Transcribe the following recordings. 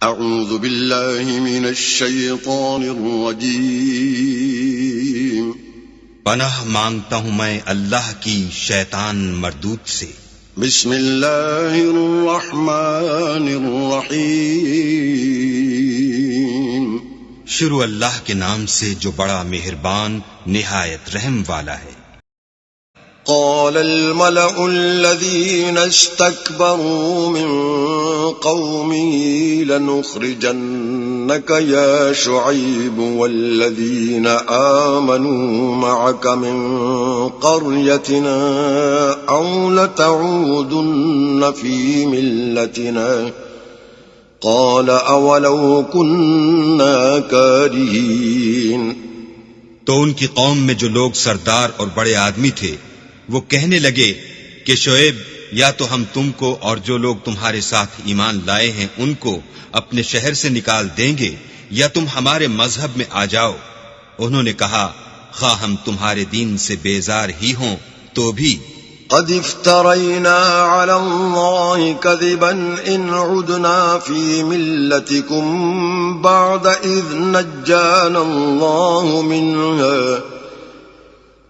اعوذ باللہ من الشیطان الرجیم پناہ مانگتا ہوں میں اللہ کی شیطان مردود سے۔ بسم اللہ الرحمن الرحیم شروع اللہ کے نام سے جو بڑا مہربان نہایت رحم والا ہے۔ قال الملأ الذين استكبروا من قومه لنخرجنك يا شعيب والذين آمنوا معك من قريتنا أو لتعودن في ملتنا قال أولو كنا كارهين۔ تو ان کی قوم میں جو لوگ سردار اور بڑے آدمی تھے وہ کہنے لگے کہ شعیب یا تو ہم تم کو اور جو لوگ تمہارے ساتھ ایمان لائے ہیں ان کو اپنے شہر سے نکال دیں گے یا تم ہمارے مذہب میں آ جاؤ۔ انہوں نے کہا خواہ ہم تمہارے دین سے بیزار ہی ہوں تو بھی قد افترينا على الله كذبا إن عدنا في ملتكم بعد إذ نجانا الله منها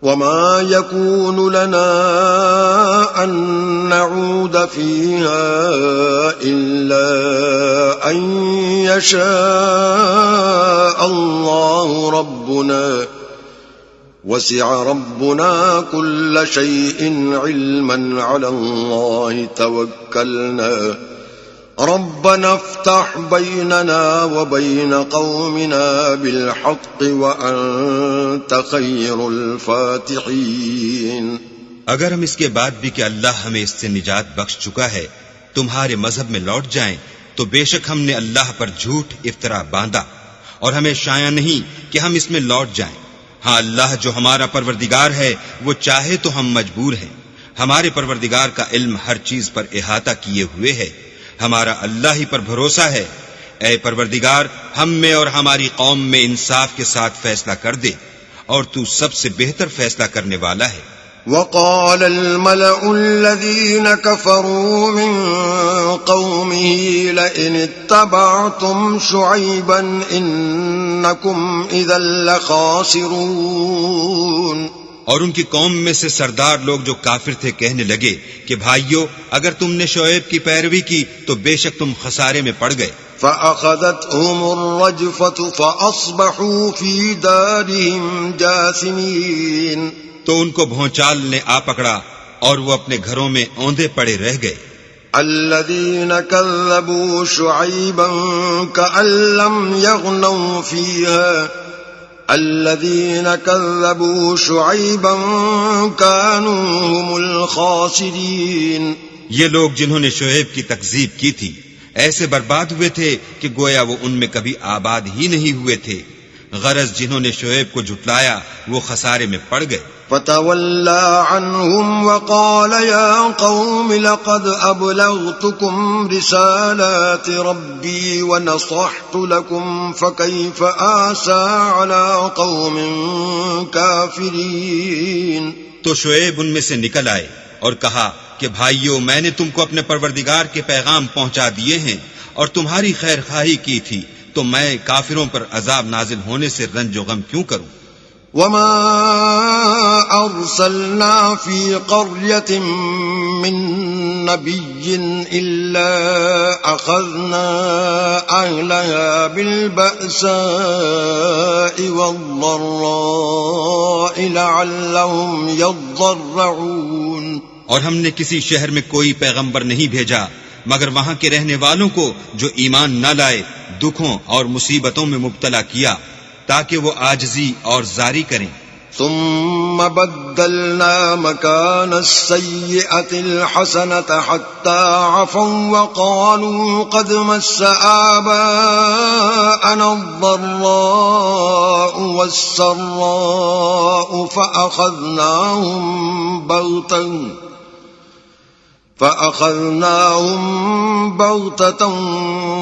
وما يكون لنا أن نعود فيها إلا أن يشاء الله ربنا وسع ربنا كل شيء علما على الله توكلنا ربنا افتح بيننا وبين قومنا بالحق وأنت خير الفاتحين۔ اگر ہم اس کے بعد بھی کہ اللہ ہمیں اس سے نجات بخش چکا ہے تمہارے مذہب میں لوٹ جائیں تو بے شک ہم نے اللہ پر جھوٹ افطرا باندھا اور ہمیں شایع نہیں کہ ہم اس میں لوٹ جائیں۔ ہاں اللہ جو ہمارا پروردگار ہے وہ چاہے تو ہم مجبور ہیں۔ ہمارے پروردگار کا علم ہر چیز پر احاطہ کیے ہوئے ہے۔ ہمارا اللہ ہی پر بھروسہ ہے۔ اے پروردگار ہم میں اور ہماری قوم میں انصاف کے ساتھ فیصلہ کر دے اور تو سب سے بہتر فیصلہ کرنے والا ہے۔ وقال الملأ الذين كفروا من قومه لئن اتبعتم شعيبا إنكم إذا لخاسرون۔ اور ان کی قوم میں سے سردار لوگ جو کافر تھے کہنے لگے کہ بھائیو اگر تم نے شعیب کی پیروی کی تو بے شک تم خسارے میں پڑ گئے۔ فأخذتهم الرجفة فأصبحوا في دارهم جاثمين۔ تو ان کو بھونچال نے آ پکڑا اور وہ اپنے گھروں میں اوندے پڑے رہ گئے۔ الذين كذبوا شعيبا كأن لم يغنوا فيها الذين كذبوا شعيبا كانوا هم الخاسرين۔ یہ لوگ جنہوں نے شعیب کی تکذیب کی تھی ایسے برباد ہوئے تھے کہ گویا وہ ان میں کبھی آباد ہی نہیں ہوئے تھے۔ غرض جنہوں نے شعیب کو جھٹلایا وہ خسارے میں پڑ گئے۔ فتولى عنهم وقال يا قوم لقد أبلغتكم رسالات ربي ونصحت لكم فكيف آسى على قوم كافرين۔ تو شعیب ان میں سے نکل آئے اور کہا کہ بھائیو میں نے تم کو اپنے پروردگار کے پیغام پہنچا دیے ہیں اور تمہاری خیر خواہی کی تھی تو میں کافروں پر عذاب نازل ہونے سے رنج و غم کیوں کروں۔ وما أرسلنا في قرية من نبي إلا أخذنا أهلها بالبأساء والضراء لعلهم يضرعون۔ اور ہم نے کسی شہر میں کوئی پیغمبر نہیں بھیجا مگر وہاں کے رہنے والوں کو جو ایمان نہ لائے دکھوں اور مصیبتوں میں مبتلا کیا تاکہ وہ عاجزی اور زاری کریں۔ ثم بدلنا مكان السيئة الحسنة حتى عفوا وقالوا قد مس آباءنا الضراء والسراء فأخذناهم بغتة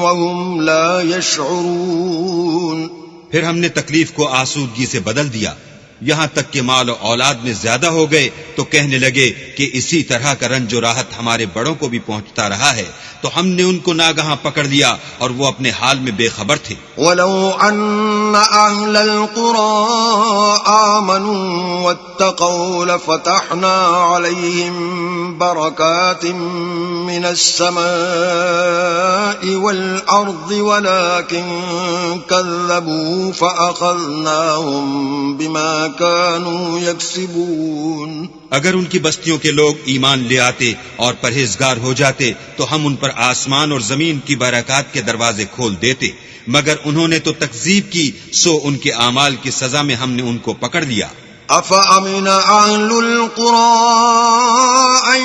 وهم لا يشعرون۔ پھر ہم نے تکلیف کو آسودگی سے بدل دیا یہاں تک کہ مال و اولاد میں زیادہ ہو گئے تو کہنے لگے کہ اسی طرح کا رنج و راحت ہمارے بڑوں کو بھی پہنچتا رہا ہے تو ہم نے ان کو ناگہاں پکڑ لیا اور وہ اپنے حال میں بے خبر تھے. وَلَوْ أَنَّ أَهْلَ الْقُرَىٰ آمَنُوا وَاتَّقَوْا لَفَتَحْنَا عَلَيْهِمْ بَرَكَاتٍ مِّنَ السَّمَاءِ وَالْأَرْضِ وَلَٰكِن كَذَّبُوا فَأَخَذْنَاهُم بِمَا كَانُوا يَكْسِبُونَ. اگر ان کی بستیوں کے لوگ ایمان لے آتے اور پرہیزگار ہو جاتے تو ہم ان پر آسمان اور زمین کی برکات کے دروازے کھول دیتے، مگر انہوں نے تو تکذیب کی، سو ان کے اعمال کی سزا میں ہم نے ان کو پکڑ لیا. أَفَأَمِنَ أَهْلُ الْقُرَىٰ أَن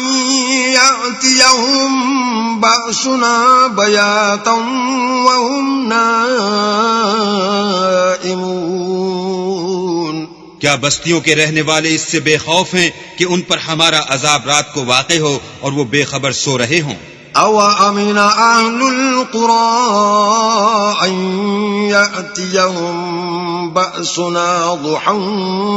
يَأْتِيَهُم بَأْسُنَا بَيَاتًا وَهُمْ نَائِمُونَ. کیا بستیوں کے رہنے والے اس سے بے خوف ہیں کہ ان پر ہمارا عذاب رات کو واقع ہو اور وہ بے خبر سو رہے ہوں؟ أَوَأَمِنَ أَهْلُ الْقُرَىٰ أَن يَأْتِيَهُم بَأْسُنَا ضُحًى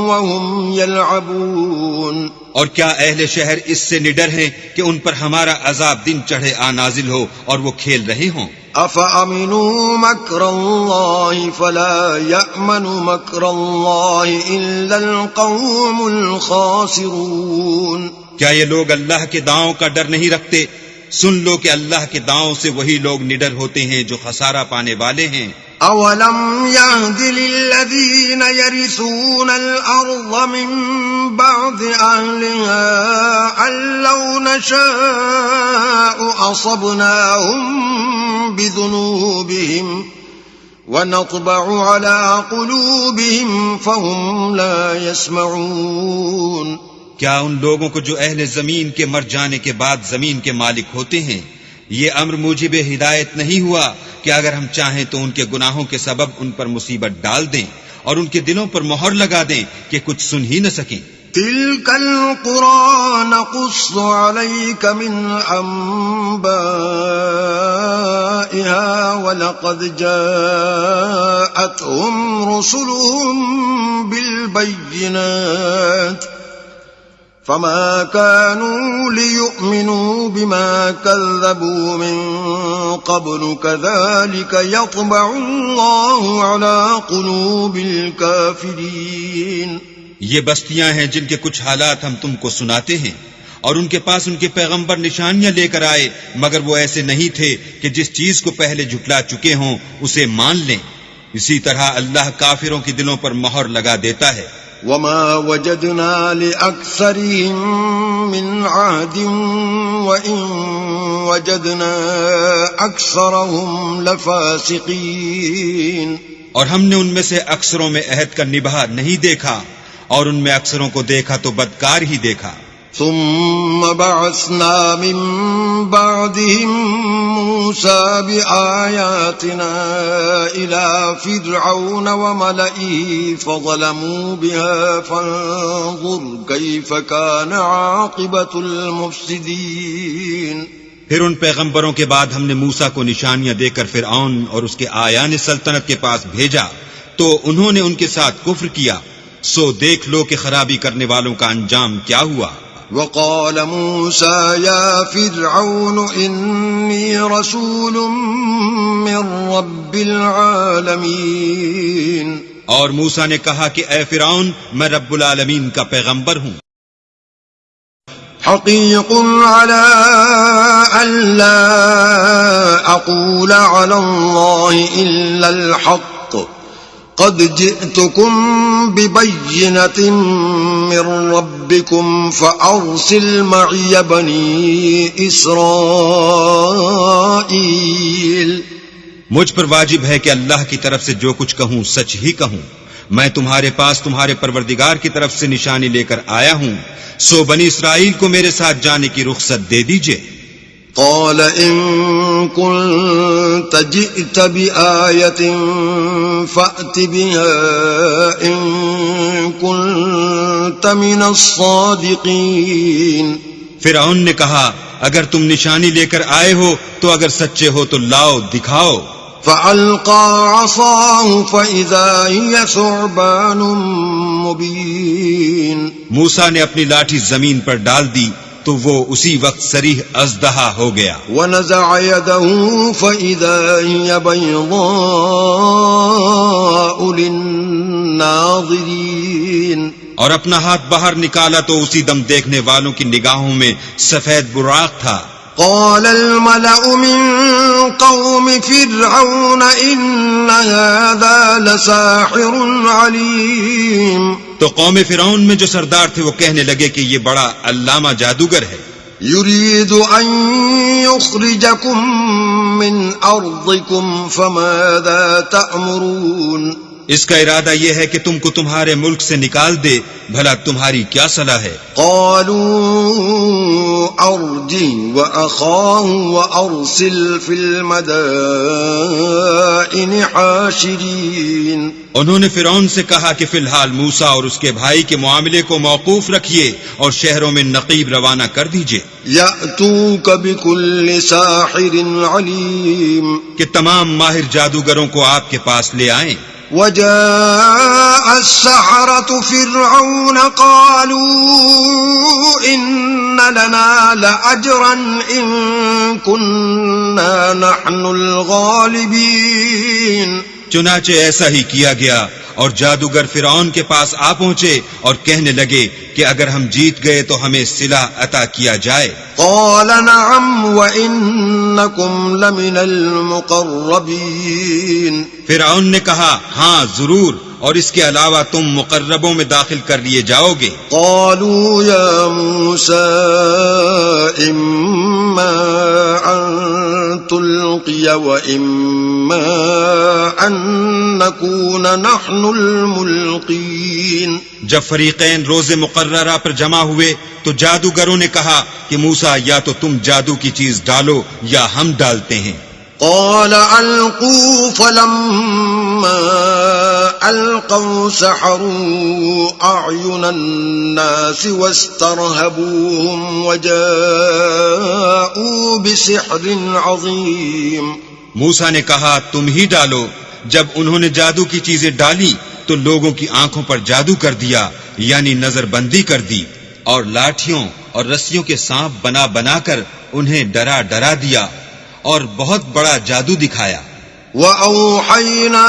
وَهُمْ يَلْعَبُونَ. اور کیا اہل شہر اس سے نڈر ہیں کہ ان پر ہمارا عذاب دن چڑھے نازل ہو اور وہ کھیل رہے ہوں؟ أَفَأَمِنُوا مَكْرَ اللَّهِ فَلَا يَأْمَنُ مَكْرَ اللَّهِ إِلَّا الْقَوْمُ الْخَاسِرُونَ. کیا یہ لوگ اللہ کے داؤں کا ڈر نہیں رکھتے؟ سن لو کہ اللہ کے داؤں سے وہی لوگ نڈر ہوتے ہیں جو خسارہ پانے والے ہیں. أَوَلَمْ يَهْدِ لِلَّذِينَ يَرِثُونَ الْأَرْضَ مِن بَعْدِ أَهْلِهَا أَن لَّوْ نَشَاءُ أَصَبْنَاهُم بِذُنُوبِهِمْ وَنَطْبَعُ عَلَىٰ قُلُوبِهِمْ فَهُمْ لَا يَسْمَعُونَ. کیا ان لوگوں کو جو اہل زمین کے مر جانے کے بعد زمین کے مالک ہوتے ہیں یہ امر موجب ہدایت نہیں ہوا کہ اگر ہم چاہیں تو ان کے گناہوں کے سبب ان پر مصیبت ڈال دیں اور ان کے دلوں پر مہر لگا دیں کہ کچھ سن ہی نہ سکیں؟ تِلْكَ الْقُرَىٰ نَقُصُّ عَلَيْكَ مِنْ أَنبَائِهَا وَلَقَدْ جَاءَتْهُمْ رُسُلُهُم بِالْبَيِّنَاتِ فما كانوا ليؤمنوا بما كذبوا من قبل كذلك يطبع الله على قلوب الكافرين. یہ بستیاں ہیں جن کے کچھ حالات ہم تم کو سناتے ہیں اور ان کے پاس ان کے پیغمبر نشانیاں لے کر آئے مگر وہ ایسے نہیں تھے کہ جس چیز کو پہلے جھٹلا چکے ہوں اسے مان لیں. اسی طرح اللہ کافروں کے دلوں پر مہر لگا دیتا ہے. وما وجدنا لأكثرهم من عهد وإن وجدنا أكثرهم لفاسقين. اور ہم نے ان میں سے اکثروں میں عہد کا نبھا نہیں دیکھا اور ان میں اکثروں کو دیکھا تو بدکار ہی دیکھا. ثم بعثنا من بعدهم موسى بآياتنا إلى فرعون وملئه فظلموا بها فانظر كيف كان عاقبة المفسدين. پھر ان پیغمبروں کے بعد ہم نے موسیٰ کو نشانیاں دے کر فرعون اور اس کے آیان سلطنت کے پاس بھیجا تو انہوں نے ان کے ساتھ کفر کیا، سو دیکھ لو کہ خرابی کرنے والوں کا انجام کیا ہوا. وقال موسى يا فرعون إني رسول من رب العالمين. اور موسیٰ نے کہا کہ اے فرعون میں رب العالمین کا پیغمبر ہوں. حقيق على ألا أقول على الله إلا الحق قد جئتكم ببينة من ربكم فأرسل معي بني إسرائيل. مجھ پر واجب ہے کہ اللہ کی طرف سے جو کچھ کہوں سچ ہی کہوں. میں تمہارے پاس تمہارے پروردگار کی طرف سے نشانی لے کر آیا ہوں، سو بنی اسرائیل کو میرے ساتھ جانے کی رخصت دے دیجئے. قال إن كنت جئت بآية فأت بها إن كنت من الصادقين. فرعون نے کہا اگر تم نشانی لے کر آئے ہو تو اگر سچے ہو تو لاؤ دکھاؤ. فألقى عصاه فإذا هي ثعبان مبين. موسیٰ نے اپنی لاٹھی زمین پر ڈال دی تو وہ اسی وقت صریح ازدہا ہو گیا. ونزع يده فإذا هي بيضاء للناظرين. اور اپنا ہاتھ باہر نکالا تو اسی دم دیکھنے والوں کی نگاہوں میں سفید براق تھا. قال الملأ من قوم فرعون إن هذا لساحر عليم. تو قوم فرعون میں جو سردار تھے وہ کہنے لگے کہ یہ بڑا علامہ جادوگر ہے. يريد أن يخرجكم من أرضكم فماذا تأمرون. اس کا ارادہ یہ ہے کہ تم کو تمہارے ملک سے نکال دے، بھلا تمہاری کیا صلاح ہے؟ قالوا ارجع واخاه وارسل في المدائن حاشرين. انہوں نے فرعون سے کہا کہ فی الحال موسیٰ اور اس کے بھائی کے معاملے کو موقوف رکھیے اور شہروں میں نقیب روانہ کر دیجئے. يأتوك بكل ساحر عليم. کہ تمام ماہر جادوگروں کو آپ کے پاس لے آئیں. وجاء السحرة فرعون قالوا إن لنا لأجرا إن كنا نحن الغالبين. چنانچہ ایسا ہی کیا گیا اور جادوگر فرعون کے پاس آ پہنچے اور کہنے لگے کہ اگر ہم جیت گئے تو ہمیں صلہ عطا کیا جائے. قال نعم وإنكم لمن المقربين. فرعون نے کہا ہاں ضرور، اور اس کے علاوہ تم مقربوں میں داخل کر لیے جاؤ گے. قالوا يا موسى إما أن تلقي وإما أن نكون نحن الملقين. جب فریقین روز مقررہ پر جمع ہوئے تو جادوگروں نے کہا کہ موسیٰ یا تو تم جادو کی چیز ڈالو یا ہم ڈالتے ہیں. قال ألقوا فلما ألقوا سحروا أعين الناس واسترهبوهم وجاءوا بسحر عظيم. موسیٰ نے کہا تم ہی ڈالو. جب انہوں نے جادو کی چیزیں ڈالی تو لوگوں کی آنکھوں پر جادو کر دیا، یعنی نظر بندی کر دی، اور لاٹھیوں اور رسیوں کے سانپ بنا بنا کر انہیں ڈرا ڈرا دیا اور بہت بڑا جادو دکھایا. وَأَوْحَيْنَا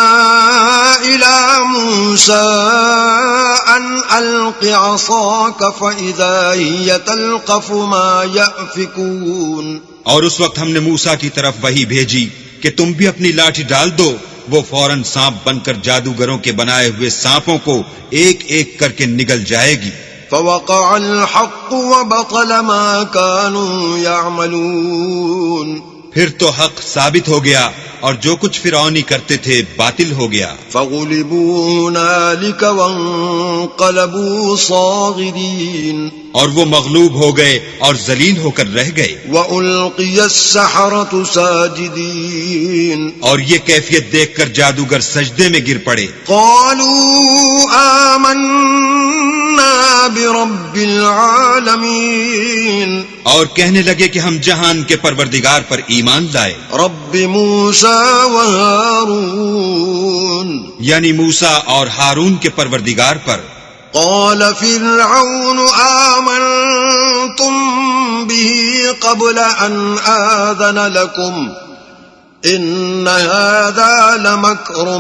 إِلَى مُوسَىٰ أَنْ أَلْقِ عَصَاكَ فَإِذَا هِيَ تَلْقَفُ مَا يَأْفِكُونَ. اور اس وقت ہم نے موسیٰ کی طرف وحی بھیجی کہ تم بھی اپنی لاٹھی ڈال دو. وہ فوراً سانپ بن کر جادوگروں کے بنائے ہوئے سانپوں کو ایک ایک کر کے نگل جائے گی. فوقع الحق وبطل ما كانوا يعملون. پھر تو حق ثابت ہو گیا اور جو کچھ فرعونی کرتے تھے باطل ہو گیا. فغلبوا هنالك وانقلبوا صاغرين. اور وہ مغلوب ہو گئے اور ذلیل ہو کر رہ گئے. وألقي السحرة ساجدين. اور یہ کیفیت دیکھ کر جادوگر سجدے میں گر پڑے. قالوا آمنا برب العالمین. اور کہنے لگے کہ ہم جہان کے پروردگار پر ایمان لائے. رب موسیٰ و ہارون. یعنی موسیٰ اور ہارون کے پروردگار پر. قال فرعون آمنتم به قبل ان آذن لكم ان هذا لمكر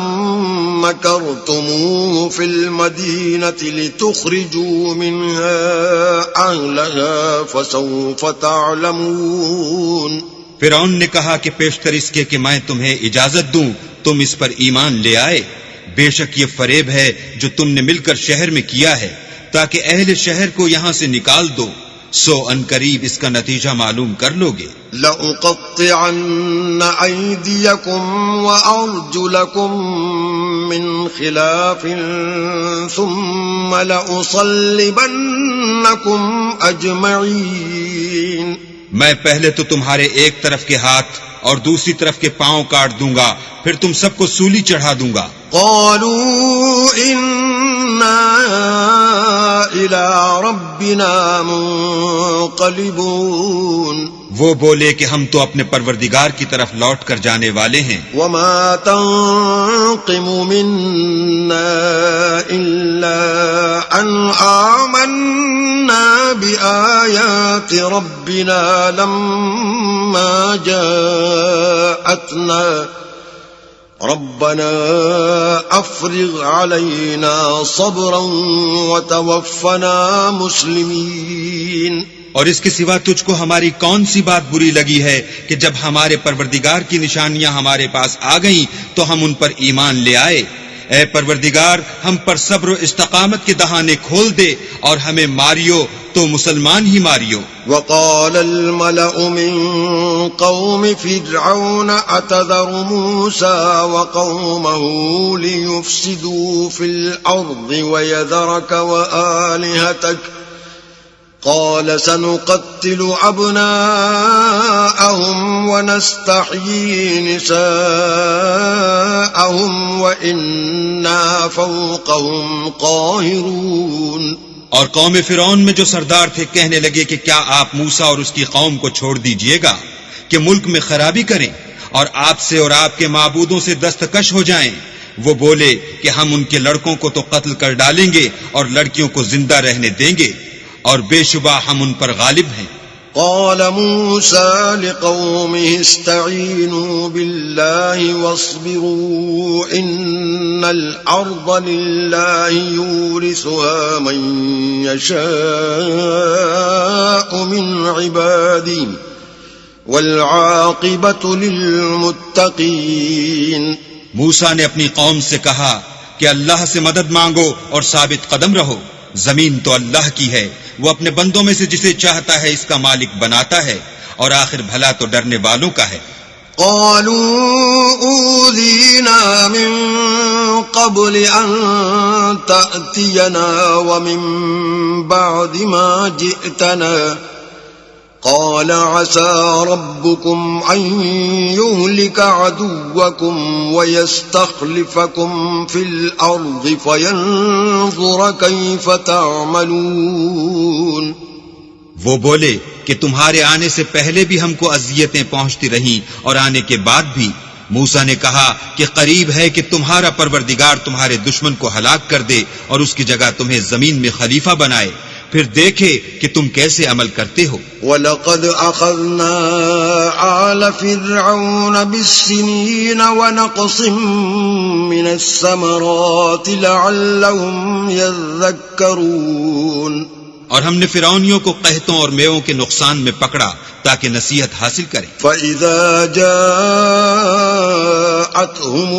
مكرتموه في المدينة لتخرجوا منها اهلها فسوف تعلمون. فرعون نے کہا کہ پیشتر اس کے کہ میں تمہیں اجازت دوں تم اس پر ایمان لے آئے. بے شک یہ فریب ہے جو تم نے مل کر شہر میں کیا ہے تاکہ اہل شہر کو یہاں سے نکال دو، سو ان قریب اس کا نتیجہ معلوم کر لو گے. لَأُقَطِّعَنَّ أَيْدِيَكُمْ وَأَرْجُلَكُمْ مِنْ خِلَافٍ ثُمَّ لَأُصَلِّبَنَّكُمْ أَجْمَعِينَ. میں پہلے تو تمہارے ایک طرف کے ہاتھ اور دوسری طرف کے پاؤں کاٹ دوں گا، پھر تم سب کو سولی چڑھا دوں گا. قالوا إنا إلى ربنا منقلبون. وہ بولے کہ ہم تو اپنے پروردگار کی طرف لوٹ کر جانے والے ہیں. وما تنقم منا إلا أن آمنا بآيات ربنا لما جاءتنا ربنا أفرغ علينا صبرا وتوفنا مسلمين. اور اس کے سوا تجھ کو ہماری کون سی بات بری لگی ہے کہ جب ہمارے پروردگار کی نشانیاں ہمارے پاس آ گئیں تو ہم ان پر ایمان لے آئے. اے پروردگار ہم پر صبر و استقامت کے دہانے کھول دے اور ہمیں ماریو تو مسلمان ہی ماریو. وقال الملأ من قوم فرعون أتذر موسى وقومه ليفسدوا في الأرض ويذرك وآلهتك قال سنقتل أبناءهم ونستحيي نساءهم وإنا فوقهم قاهرون. اور قوم فرعون میں جو سردار تھے کہنے لگے کہ کیا آپ موسیٰ اور اس کی قوم کو چھوڑ دیجئے گا کہ ملک میں خرابی کریں اور آپ سے اور آپ کے معبودوں سے دستکش ہو جائیں. وہ بولے کہ ہم ان کے لڑکوں کو تو قتل کر ڈالیں گے اور لڑکیوں کو زندہ رہنے دیں گے اور بے شبہ ہم ان پر غالب ہیں. قال موسى لقومه استعينوا بالله واصبروا إن الأرض لله يورثها من يشاء من عباده والعاقبة للمتقين. موسیٰ نے اپنی قوم سے کہا کہ اللہ سے مدد مانگو اور ثابت قدم رہو. زمین تو اللہ کی ہے، وہ اپنے بندوں میں سے جسے چاہتا ہے اس کا مالک بناتا ہے اور آخر بھلا تو ڈرنے والوں کا ہے. قالوا أوذينا من قبل أن تأتينا ومن بعد ما جئتنا قال عسى ربكم أن يهلك عدوكم ويستخلفكم في الأرض فينظر كيف تعملون. وہ بولے کہ تمہارے آنے سے پہلے بھی ہم کو اذیتیں پہنچتی رہیں اور آنے کے بعد بھی. موسیٰ نے کہا کہ قریب ہے کہ تمہارا پروردگار تمہارے دشمن کو ہلاک کر دے اور اس کی جگہ تمہیں زمین میں خلیفہ بنائے، پھر دیکھے کہ تم کیسے عمل کرتے ہو. وَلَقَدْ أَخَذْنَا آلَ فِرْعَوْنَ بِالسِّنِينَ وَنَقْصٍ مِّنَ الثَّمَرَاتِ لَعَلَّهُمْ يَذَّكَّرُونَ. اور ہم نے فرعونیوں کو قحطوں اور میووں کے نقصان میں پکڑا تاکہ نصیحت حاصل کریں. فَإِذَا جَاءَتْهُمُ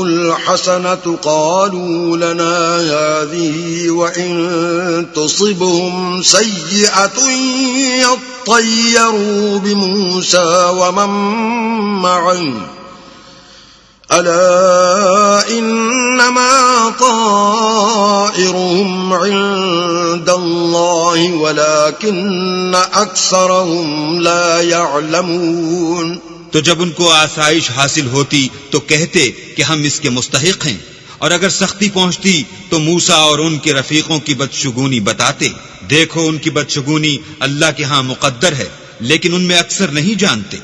الْحَسَنَةُ قَالُوا لَنَا هَٰذِهِ وَإِن تُصِبْهُمْ سَيِّئَةٌ يَطَّيَّرُوا بِمُوسَىٰ وَمَن مَّعَهُ أَلَا إِنَّمَا طَائِرُهُمْ عِندَ اللَّهِ وَلَٰكِنَّ أَكْثَرَهُمْ لَا يَعْلَمُونَ. تو جب ان کو آسائش حاصل ہوتی تو کہتے کہ ہم اس کے مستحق ہیں، اور اگر سختی پہنچتی تو موسیٰ اور ان کے رفیقوں کی بدشگونی بتاتے. دیکھو ان کی بدشگونی اللہ کے ہاں مقدر ہے، لیکن ان میں اکثر نہیں جانتے.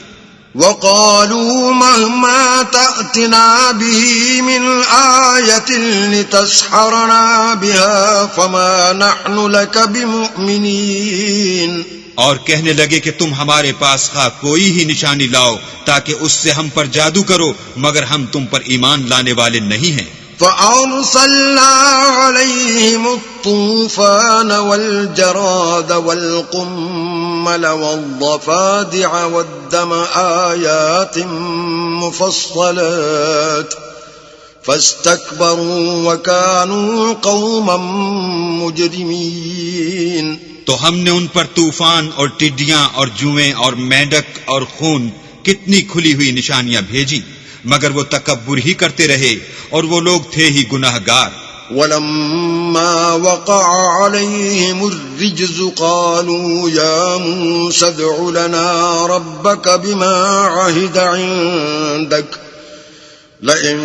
وَقَالُوا مَهْمَا تَأْتِنَا بِهِ مِنْ آيَةٍ لِتَسْحَرَنَا بِهَا فَمَا نَحْنُ لَكَ بِمُؤْمِنِينَ. اور کہنے لگے کہ تم ہمارے پاس خواہ کوئی ہی نشانی لاؤ تاکہ اس سے ہم پر جادو کرو، مگر ہم تم پر ایمان لانے والے نہیں ہیں. فَأَرْسَلْنَا عَلَيْهِمُ الطُّوفَانَ وَالْجَرَادَ وَالْقُمَّلَ وَالضَّفَادِعَ وَالدَّمَ آيَاتٍ مُفَصَّلَاتٍ فَاسْتَكْبَرُوا وَكَانُوا قَوْمًا مُجْرِمِينَ. تو ہم نے ان پر طوفان اور ٹڈیاں اور جوئیں اور مینڈک اور خون کتنی کھلی ہوئی نشانیاں بھیجی، مگر وہ تکبر ہی کرتے رہے اور وہ لوگ تھے ہی گناہ گار. وَلَمَّا وَقَعَ عَلَيْهِمُ الرِّجْزُ قَالُوا يَا مُوسَى ادْعُ لَنَا رَبَّكَ بِمَا عَهِدَ عِندَكَ لئن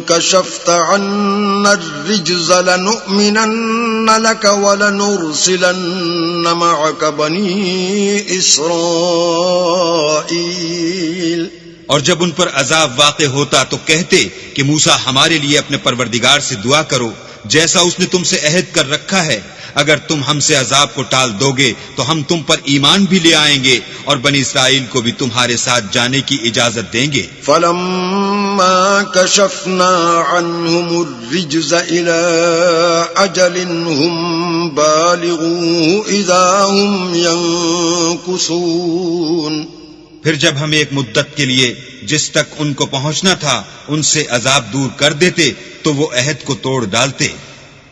كشفت عنا الرجز لنؤمنن لك ولنرسلن معك بني إسرائيل. اور جب ان پر عذاب واقع ہوتا تو کہتے کہ موسیٰ ہمارے لیے اپنے پروردگار سے دعا کرو جیسا اس نے تم سے عہد کر رکھا ہے. اگر تم ہم سے عذاب کو ٹال دو گے تو ہم تم پر ایمان بھی لے آئیں گے اور بنی اسرائیل کو بھی تمہارے ساتھ جانے کی اجازت دیں گے. فلما كشفنا عنهم الرجز إلى أجل هم بالغوه إذا هم ينكثون. پھر جب ہم ایک مدت کے لیے جس تک ان کو پہنچنا تھا ان سے عذاب دور کر دیتے تو وہ عہد کو توڑ ڈالتے.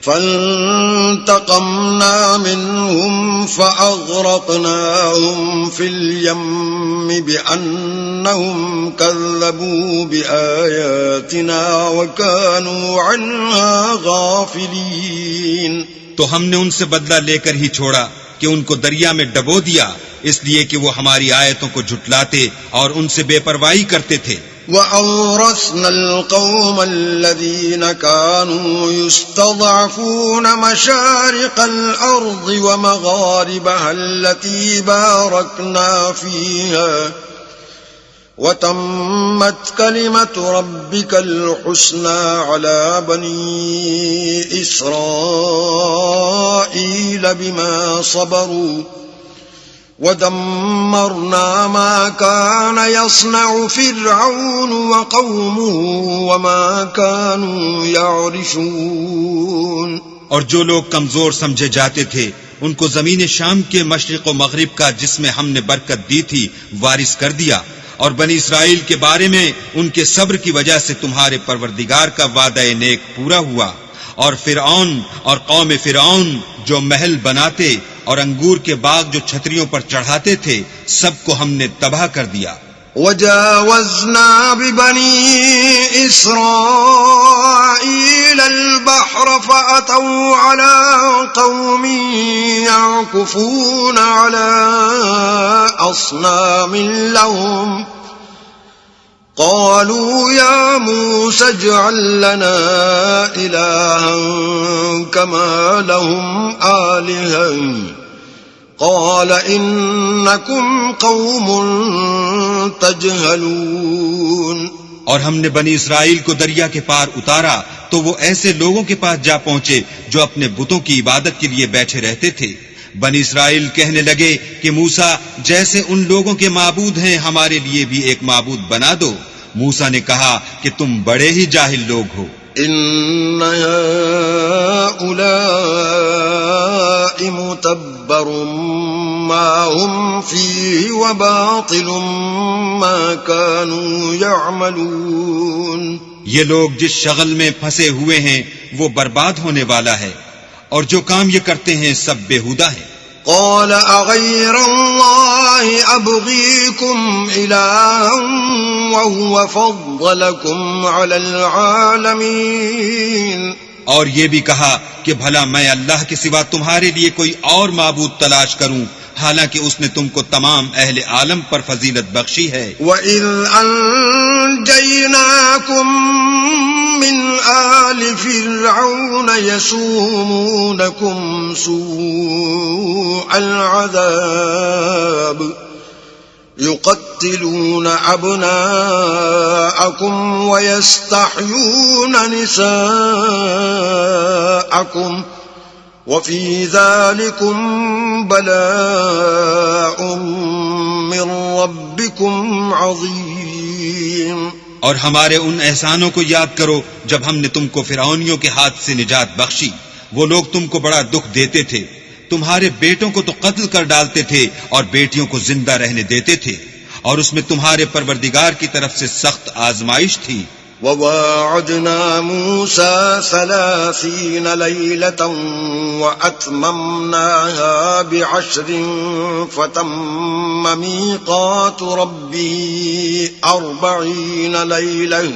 فانتقمنا منهم فأغرقناهم في اليم بأنهم كذبوا بآياتنا وكانوا عنها غافلين. تو ہم نے ان سے بدلہ لے کر ہی چھوڑا کہ ان کو دریا میں ڈبو دیا اس لیے کہ وہ ہماری آیتوں کو جھٹلاتے اور ان سے بے پرواہی کرتے تھے. وَأَوْرَثْنَا الْقَوْمَ الَّذِينَ كَانُوا يُسْتَضْعَفُونَ مَشَارِقَ الْأَرْضِ وَمَغَارِبَهَا الَّتِي بَارَكْنَا فِيهَا وَتَمَّتْ كَلِمَةُ رَبِّكَ الْحُسْنَى عَلَى بَنِي إِسْرَائِيلَ بِمَا صَبَرُوا وَدَمَّرْنَا مَا كَانَ يَصْنَعُ فِرْعَوْنُ وَقَوْمُهُ وَمَا كَانُوا يَعْرِشُونَ. اور جو لوگ کمزور سمجھے جاتے تھے ان کو زمین شام کے مشرق و مغرب کا جس میں ہم نے برکت دی تھی وارث کر دیا. اور بنی اسرائیل کے بارے میں ان کے صبر کی وجہ سے تمہارے پروردگار کا وعدہ نیک پورا ہوا. اور فرعون اور قوم فرعون جو محل بناتے اور انگور کے باغ جو چھتریوں پر چڑھاتے تھے سب کو ہم نے تباہ کر دیا. وجاوزنا ببني إسرائيل البحر فأتوا على قوم يعكفون على أصنام لهم قالوا يا موسى اجعل لنا إلها كما لهم آلهة قال إنكم قوم تجهلون. اور ہم نے بنی اسرائیل کو دریا کے پار اتارا تو وہ ایسے لوگوں کے پاس جا پہنچے جو اپنے بتوں کی عبادت کے لیے بیٹھے رہتے تھے. بنی اسرائیل کہنے لگے کہ موسیٰ جیسے ان لوگوں کے معبود ہیں ہمارے لیے بھی ایک معبود بنا دو. موسیٰ نے کہا کہ تم بڑے ہی جاہل لوگ ہو. إن هؤلاء متبر ما هم فيه وباطل ما كانوا يعملون. یہ لوگ جس شغل میں پھنسے ہوئے ہیں وہ برباد ہونے والا ہے اور جو کام یہ کرتے ہیں سب بیہودہ ہیں. قال أغير الله أبغيكم إلها وهو فضلكم على العالمين. اور یہ بھی کہا کہ بھلا میں اللہ کے سوا تمہارے لیے کوئی اور معبود تلاش کروں حالانکہ اس نے تم کو تمام اہل عالم پر فضیلت بخشی ہے. وَإِذْ أَنْجَيْنَاكُمْ مِنْ آلِ فِرْعَوْنَ يَسُومُونَكُمْ سُوءَ الْعَذَابِ يُقَتِّلُونَ أَبْنَاءَكُمْ وَيَسْتَحْيُونَ نِسَاءَكُمْ وَفِي ذَلِكُمْ بَلَاءٌ مِّن رَّبِّكُمْ عَظِيمٌ. اور ہمارے ان احسانوں کو یاد کرو جب ہم نے تم کو فرعونیوں کے ہاتھ سے نجات بخشی. وہ لوگ تم کو بڑا دکھ دیتے تھے، تمہارے بیٹوں کو تو قتل کر ڈالتے تھے اور بیٹیوں کو زندہ رہنے دیتے تھے، اور اس میں تمہارے پروردگار کی طرف سے سخت آزمائش تھی. وَوَاعَدْنَا مُوسَى 30 لَيْلَةً وَأَتْمَمْنَاهَا ب10 فَتَمَّ مِيقَاتُ رَبِّهِ 40 لَيْلَةً.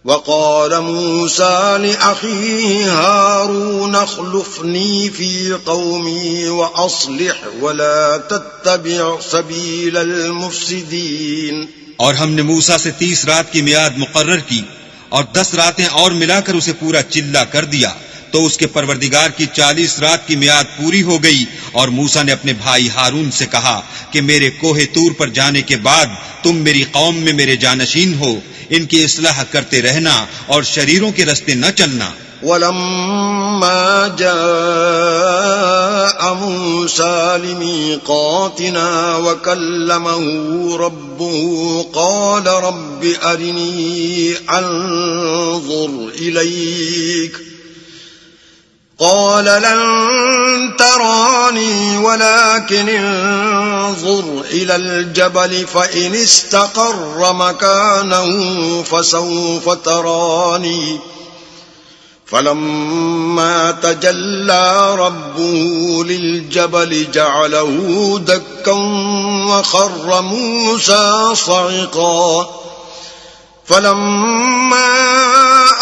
وَقَالَ مُوسَى لِأَخِيهِ هَارُونَ اخْلُفْنِي فِي قَوْمِي وَأَصْلِحْ وَلَا تَتَّبِعْ سَبِيلَ الْمُفْسِدِينَ. اور ہم نے موسیٰ سے 30 رات کی میعاد مقرر کی اور 10 راتیں اور ملا کر اسے پورا چلہ کر دیا، تو اس کے پروردگار کی 40 رات کی میعاد پوری ہو گئی۔ اور موسیٰ نے اپنے بھائی ہارون سے کہا کہ میرے کوہ طور پر جانے کے بعد تم میری قوم میں میرے جانشین ہو، ان کی اصلاح کرتے رہنا اور شریروں کے رستے نہ چلنا۔ وَلَمَّا جَاءَ مُوسَىٰ لِمِيقَاتِنَا وَكَلَّمَهُ رَبُّهُ قَالَ رَبِّ أَرِنِي أَنظُرْ إِلَيْكَ قال لن تراني ولكن انظر إلى الجبل فإن استقر مكانه فسوف تراني فلما تجلى ربه للجبل جعله دكا وخر موسى صعقا فلما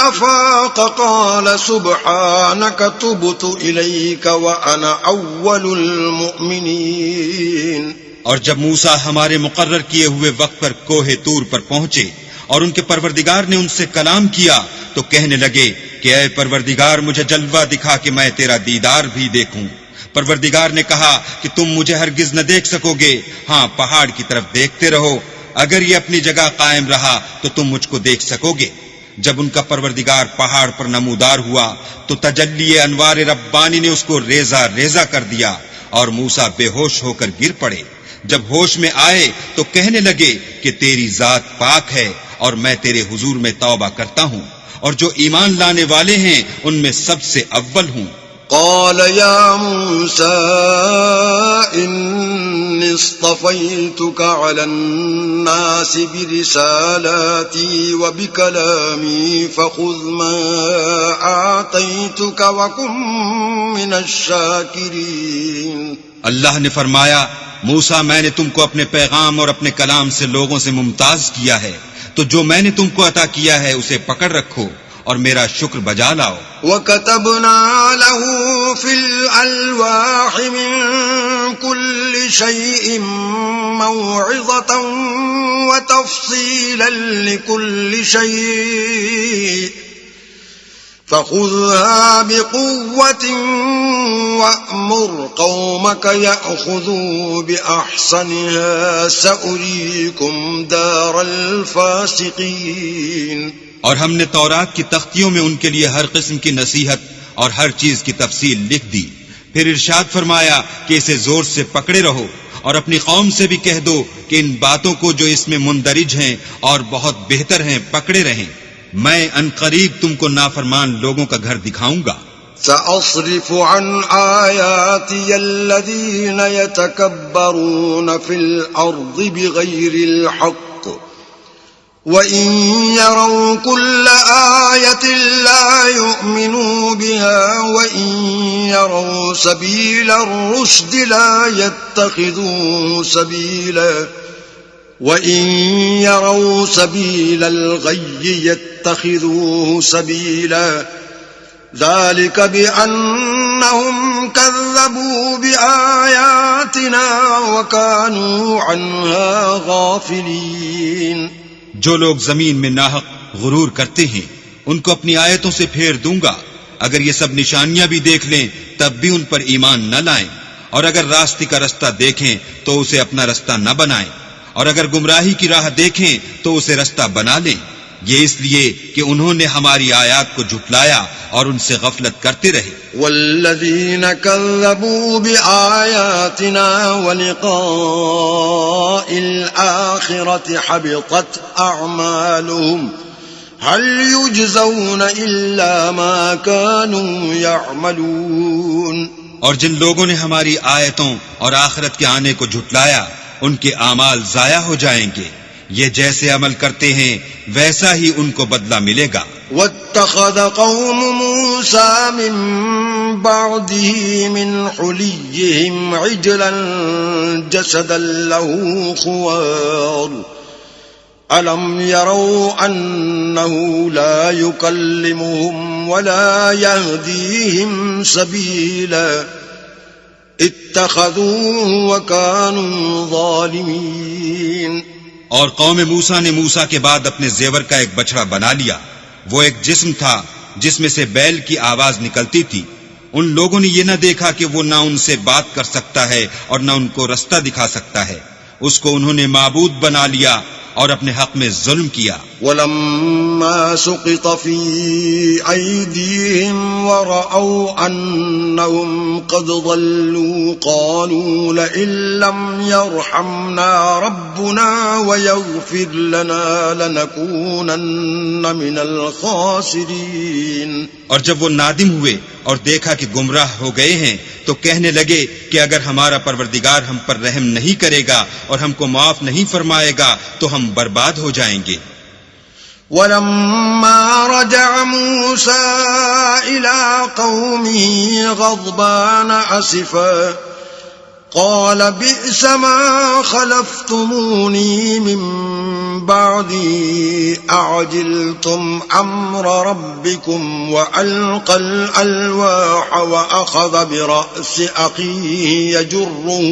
أفاق قال سبحانك تبت إليك وأنا أول المؤمنين۔ اور جب موسیٰ ہمارے مقرر کیے ہوئے وقت پر کوہ طور پر پہنچے اور ان کے پروردگار نے ان سے کلام کیا تو کہنے لگے کہ اے پروردگار مجھے جلوہ دکھا کہ میں تیرا دیدار بھی دیکھوں۔ پروردگار نے کہا کہ تم مجھے ہرگز نہ دیکھ سکو گے، ہاں پہاڑ کی طرف دیکھتے رہو، اگر یہ اپنی جگہ قائم رہا تو تم مجھ کو دیکھ سکو گے۔ جب ان کا پروردگار پہاڑ پر نمودار ہوا تو تجلی انوار ربانی نے اس کو ریزہ ریزہ کر دیا اور موسیٰ بے ہوش ہو کر گر پڑے۔ جب ہوش میں آئے تو کہنے لگے کہ تیری ذات پاک ہے اور میں تیرے حضور میں توبہ کرتا ہوں اور جو ایمان لانے والے ہیں ان میں سب سے اول ہوں۔ قال يا موسى إني اصطفيتك على الناس برسالاتي وبكلامي فخذ ما آتيتك وكن من الشاكرين۔ اللہ نے فرمایا موسیٰ میں نے تم کو اپنے پیغام اور اپنے کلام سے لوگوں سے ممتاز کیا ہے، تو جو میں نے تم کو عطا کیا ہے اسے پکڑ رکھو اور میرا شکر بجا لاؤ۔ وَكَتَبْنَا لَهُ فِي الْأَلْوَاحِ مِن كُلِّ شَيْءٍ مَّوْعِظَةً وَتَفْصِيلًا لِكُلِّ شَيْءٍ فَخُذْهَا بِقُوَّةٍ وَأْمُرْ قَوْمَكَ يَأْخُذُوا بِأَحْسَنِهَا سَأُرِيكُمْ دَارَ الْفَاسِقِينَ۔ اور ہم نے تورات کی تختیوں میں ان کے لیے ہر قسم کی نصیحت اور ہر چیز کی تفصیل لکھ دی۔ پھر ارشاد فرمایا کہ اسے زور سے پکڑے رہو اور اپنی قوم سے بھی کہہ دو کہ ان باتوں کو جو اس میں مندرج ہیں اور بہت بہتر ہیں پکڑے رہیں، میں ان قریب تم کو نافرمان لوگوں کا گھر دکھاؤں گا۔ سأصرف عن آياتي الذين يتكبرون في الأرض بغير الحق وَإِن يَرَوْا كُلَّ آيَةٍ لَا يُؤْمِنُوا بِهَا وَإِن يَرَوْا سَبِيلَ الرُّشْدِ لَا يَتَّخِذُوهُ سَبِيلًا وَإِن يَرَوْا سَبِيلَ الْغَيِّ يَتَّخِذُوهُ سَبِيلًا ذَلِكَ بِأَنَّهُمْ كَذَّبُوا بِآيَاتِنَا وَكَانُوا عَنْهَا غَافِلِينَ۔ جو لوگ زمین میں ناحق غرور کرتے ہیں ان کو اپنی آیتوں سے پھیر دوں گا، اگر یہ سب نشانیاں بھی دیکھ لیں تب بھی ان پر ایمان نہ لائیں، اور اگر راستے کا رستہ دیکھیں تو اسے اپنا رستہ نہ بنائیں، اور اگر گمراہی کی راہ دیکھیں تو اسے رستہ بنا لیں، یہ اس لیے کہ انہوں نے ہماری آیات کو جھٹلایا اور ان سے غفلت کرتے رہے۔ والذین کذبوا بآیاتنا ولقاء الآخرة حبطت اعمالهم هل يجزون الا ما كانوا يعملون۔ اور جن لوگوں نے ہماری آیتوں اور آخرت کے آنے کو جھٹلایا ان کے اعمال ضائع ہو جائیں گے، یہ جیسے عمل کرتے ہیں ویسا ہی ان کو بدلہ ملے گا۔ وَاتَّخَذَ قَوْمُ مُوسَى مِن بَعْدِهِ مِنْ حُلِيِّهِمْ عِجْلًا جَسَدًا لَهُ خُوَارٌ أَلَمْ يَرَوْا أَنَّهُ لَا يُكَلِّمُهُمْ وَلَا يَهْدِيهِمْ سَبِيلًا اتَّخَذُوهُ وَكَانُوا ظَالِمِينَ۔ اور قوم موسیٰ نے موسیٰ کے بعد اپنے زیور کا ایک بچڑا بنا لیا. وہ ایک جسم تھا جس میں سے بیل کی آواز نکلتی تھی. ان لوگوں نے یہ نہ دیکھا کہ وہ نہ ان سے بات کر سکتا ہے اور نہ ان کو رستہ دکھا سکتا ہے. اس کو انہوں نے معبود بنا لیا اور اپنے حق میں ظلم کیا. وَلَمَّا سُقِطَ فِي أَيْدِيهِمْ وَرَأَوْا أَنَّهُمْ قَدْ ضَلُّوا قَالُوا لَئِن لَّمْ يَرْحَمْنَا رَبُّنَا وَيَغْفِرْ لَنَا لَنَكُونَنَّ مِنَ الْخَاسِرِينَ. اور جب وہ نادم ہوئے اور دیکھا کہ گمراہ ہو گئے ہیں تو کہنے لگے کہ اگر ہمارا پروردگار ہم پر رحم نہیں کرے گا اور ہم کو معاف نہیں فرمائے گا تو ہم برباد ہو جائیں گے. وَلَمَّا رَجَعَ مُوسَىٰ إِلَىٰ قَوْمِهِ غَضْبَانَ أَسِفًا قَالَ بِئْسَ مَا خَلَفْتُمُونِي مِن بَعْدِي أَعْجِلْتُمْ أَمْرَ رَبِّكُمْ وَأَلْقَى الْأَلْوَاحَ وَأَخَذَ بِرَأْسِ أَخِيهِ يَجُرُّهُ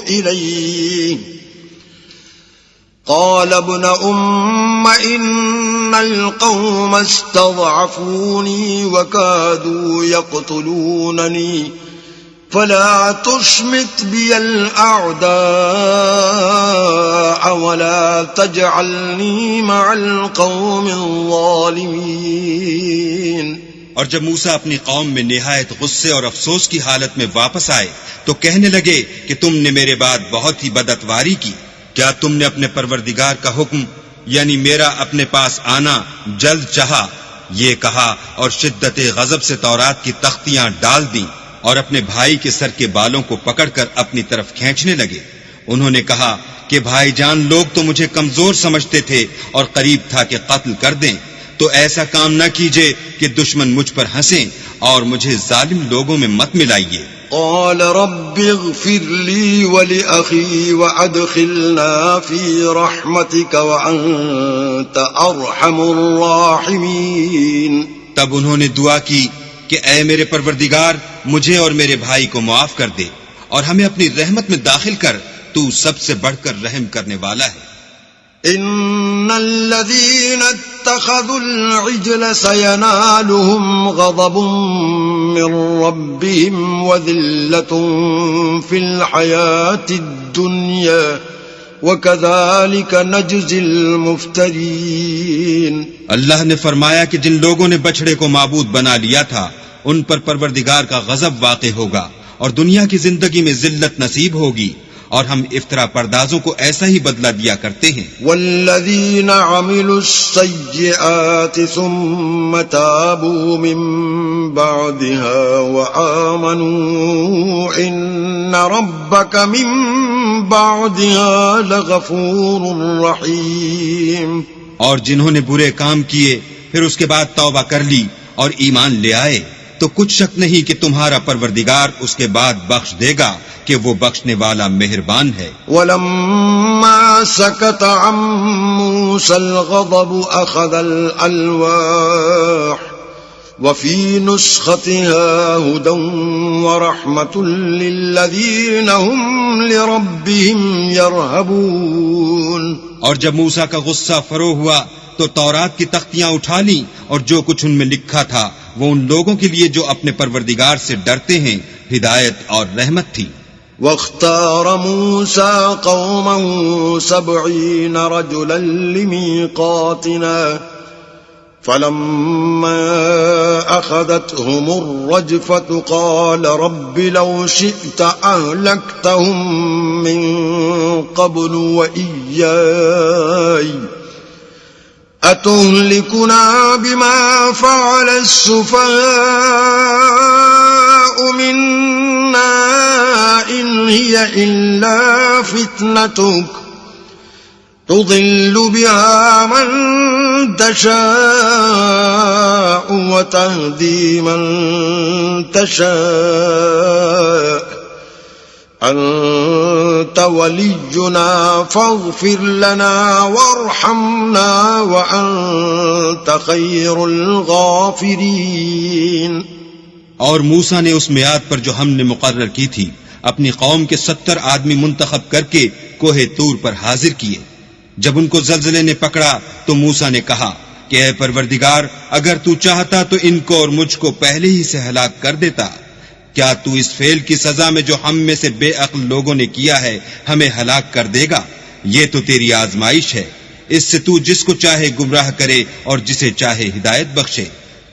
إِلَيْهِ قال ابن إن القوم استضعفوني وكادوا يقتلونني فلا تشمت بي الأعداء ولا تجعلني مع القوم الظالمين. اور جب موسیٰ اپنی قوم میں نہایت غصے اور افسوس کی حالت میں واپس آئے تو کہنے لگے کہ تم نے میرے بعد بہت ہی بدعتواری کی. کیا تم نے اپنے پروردگار کا حکم یعنی میرا اپنے پاس آنا جلد چاہا؟ یہ کہا اور شدت غضب سے تورات کی تختیاں ڈال دیں اور اپنے بھائی کے سر کے بالوں کو پکڑ کر اپنی طرف کھینچنے لگے. انہوں نے کہا کہ بھائی جان لوگ تو مجھے کمزور سمجھتے تھے اور قریب تھا کہ قتل کر دیں، تو ایسا کام نہ کیجیے کہ دشمن مجھ پر ہنسیں اور مجھے ظالم لوگوں میں مت ملائیے. قال رب اغفر لي ولأخي وأدخلنا في رحمتك وأنت أرحم الراحمين. تب انہوں نے دعا کی کہ اے میرے پروردگار مجھے اور میرے بھائی کو معاف کر دے اور ہمیں اپنی رحمت میں داخل کر، تو سب سے بڑھ کر رحم کرنے والا ہے. ان الذين اتخذوا العجل سينالهم غضب من ربهم وذلة في الحياة الدنيا وكذلك نجزي المفترين. اللہ نے فرمایا کہ جن لوگوں نے بچڑے کو معبود بنا لیا تھا ان پر پروردگار کا غضب واقع ہوگا اور دنیا کی زندگی میں ذلت نصیب ہوگی، اور ہم افطرا پردازوں کو ایسا ہی بدلہ دیا کرتے ہیں. والذین عملوا السیئات ثم تابوا من بعدها وآمنوا ان ربک من بعدها لغفور رحیم. اور جنہوں نے برے کام کیے پھر اس کے بعد توبہ کر لی اور ایمان لے آئے تو کچھ شک نہیں کہ تمہارا پروردگار اس کے بعد بخش دے گا کہ وہ بخشنے والا مہربان ہے. وَلَمَّا سَكَتَ عَن مُوسَى الْغَضَبُ أَخَذَ الْأَلْوَاحَ وَفِي نُسْخَتِهَا هُدًى وَرَحْمَةٌ لِّلَّذِينَ هُمْ لِرَبِّهِمْ يَرْهَبُونَ. اور جب موسیٰ کا غصہ فرو ہوا تو تورات کی تختیاں اٹھا لیں اور جو کچھ ان میں لکھا تھا وہ ان لوگوں کے لیے جو اپنے پروردگار سے ڈرتے ہیں ہدایت اور رحمت تھی. وَاخْتَارَ مُوسَىٰ قَوْمَهُ 70 رَجُلًا لِمِيقَاتِنَا فَلَمَّا أَخَذَتْهُمُ الرَّجْفَةُ قَالَ رَبِّ لَوْ شِئْتَ أَهْلَكْتَهُم مِّن قَبْلُ وَإِيَّايَ أَتُهْلِكُنَا بِمَا فَعَلَ السُّفَهَاءُ مِنَّا إِنْ هِيَ إِلَّا فِتْنَتُكَ تُضِلُّ بِهَا مَن تَشَاءُ وَتَهْدِي مَن تَشَاءُ أنت ولينا فاغفر لنا وارحمنا وأنت خير الغافرين. اور موسیٰ نے اس میعاد پر جو ہم نے مقرر کی تھی اپنی قوم کے 70 آدمی منتخب کر کے کوہ طور پر حاضر کیے. جب ان کو زلزلے نے پکڑا تو موسیٰ نے کہا کہ اے پروردگار، اگر تو چاہتا تو ان کو اور مجھ کو پہلے ہی سے ہلاک کر دیتا۔ کیا تو اس فعل کی سزا میں جو ہم میں سے بے عقل لوگوں نے کیا ہے ہمیں ہلاک کر دے گا؟ یہ تو تیری آزمائش ہے، اس سے تو جس کو چاہے گمراہ کرے اور جسے چاہے ہدایت بخشے۔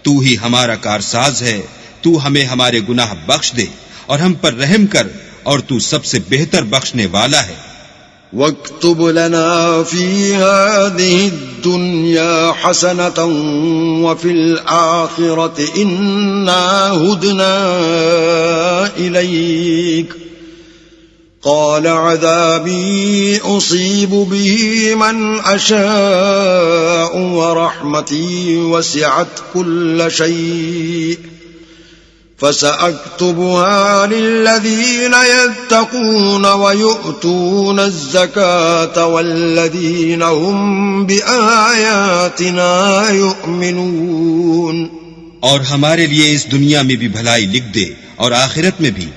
تو ہی ہمارا کارساز ہے، تو ہمیں ہمارے گناہ بخش دے اور ہم پر رحم کر، اور تو سب سے بہتر بخشنے والا ہے۔ واكتب لنا في هذه الدنيا حسنة وفي الآخرة إنا هدنا إليك قال عذابي أصيب به من أشاء ورحمتي وسعت كل شيء فسأكتبها للذين يتقون ويؤتون الزكاة والذين هم بآياتنا يؤمنون۔ اور ہمارے لیے اس دنیا میں بھی بھلائی لکھ دے اور آخرت میں بھی،